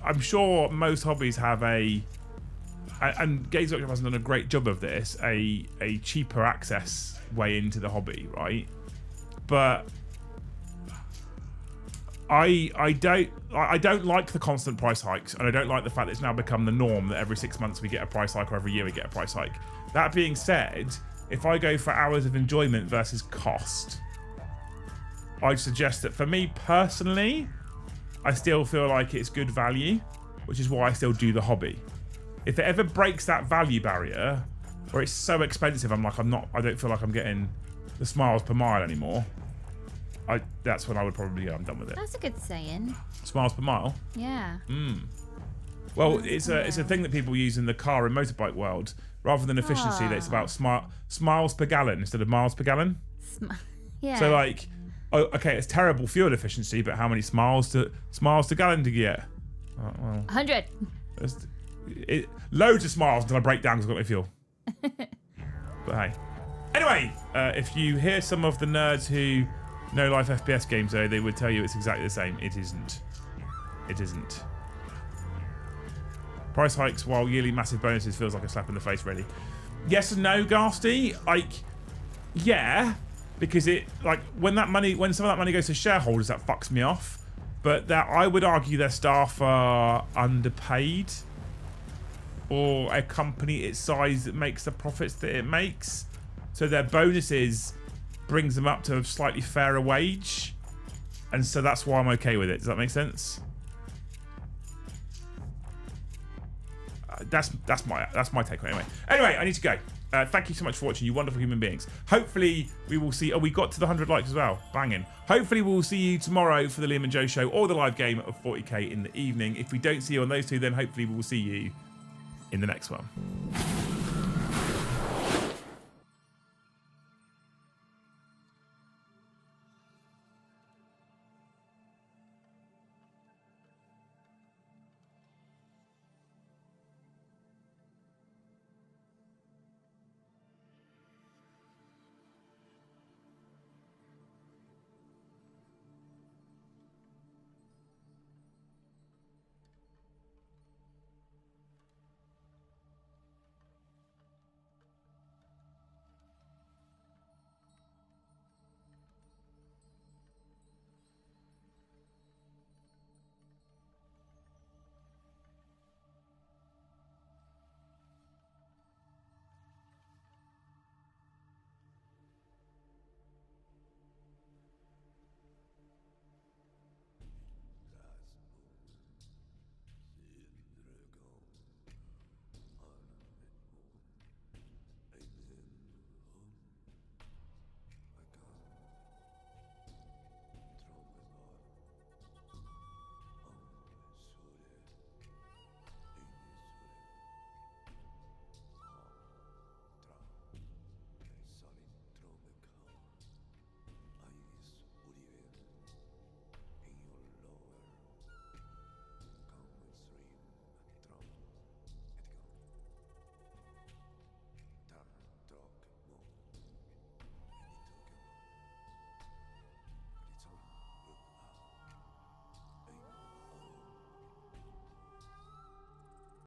I'm sure most hobbies have and Games Workshop hasn't done a great job of this, a cheaper access way into the hobby, right? But I don't like the constant price hikes, and I don't like the fact that it's now become the norm that every 6 months we get a price hike, or every year we get a price hike. That being said, if I go for hours of enjoyment versus cost, I'd suggest that for me personally, I still feel like it's good value, which is why I still do the hobby. If it ever breaks that value barrier, where it's so expensive, I don't feel like I'm getting the smiles per mile anymore. That's when I would probably go, I'm done with it. That's a good saying. Smiles per mile? Yeah. Well, it's a thing that people use in the car and motorbike world. Rather than efficiency, that's about smiles per gallon instead of miles per gallon. Yeah. So like, okay, it's terrible fuel efficiency, but how many smiles to gallon do you get? Oh, well, 100. Loads of smiles until I break down because I've got no fuel. But hey. Anyway, if you hear some of the nerds who know life FPS games, though, they would tell you it's exactly the same. It isn't. It isn't. Price hikes while yearly massive bonuses feels like a slap in the face, really. Yes and no, Gasty. Like, yeah, because when some of that money goes to shareholders, that fucks me off. But that I would argue their staff are underpaid, or a company its size that makes the profits that it makes, so their bonuses brings them up to a slightly fairer wage, and so that's why I'm okay with it. Does that make sense? That's my take on it anyway. I need to go. Thank you so much for watching, you wonderful human beings. Hopefully we will see. Oh, we got to the 100 likes as well. Banging. Hopefully we'll see you tomorrow for the Liam and Joe show, or the live game of 40k in the evening. If we don't see you on those two, then hopefully we will see you in the next one.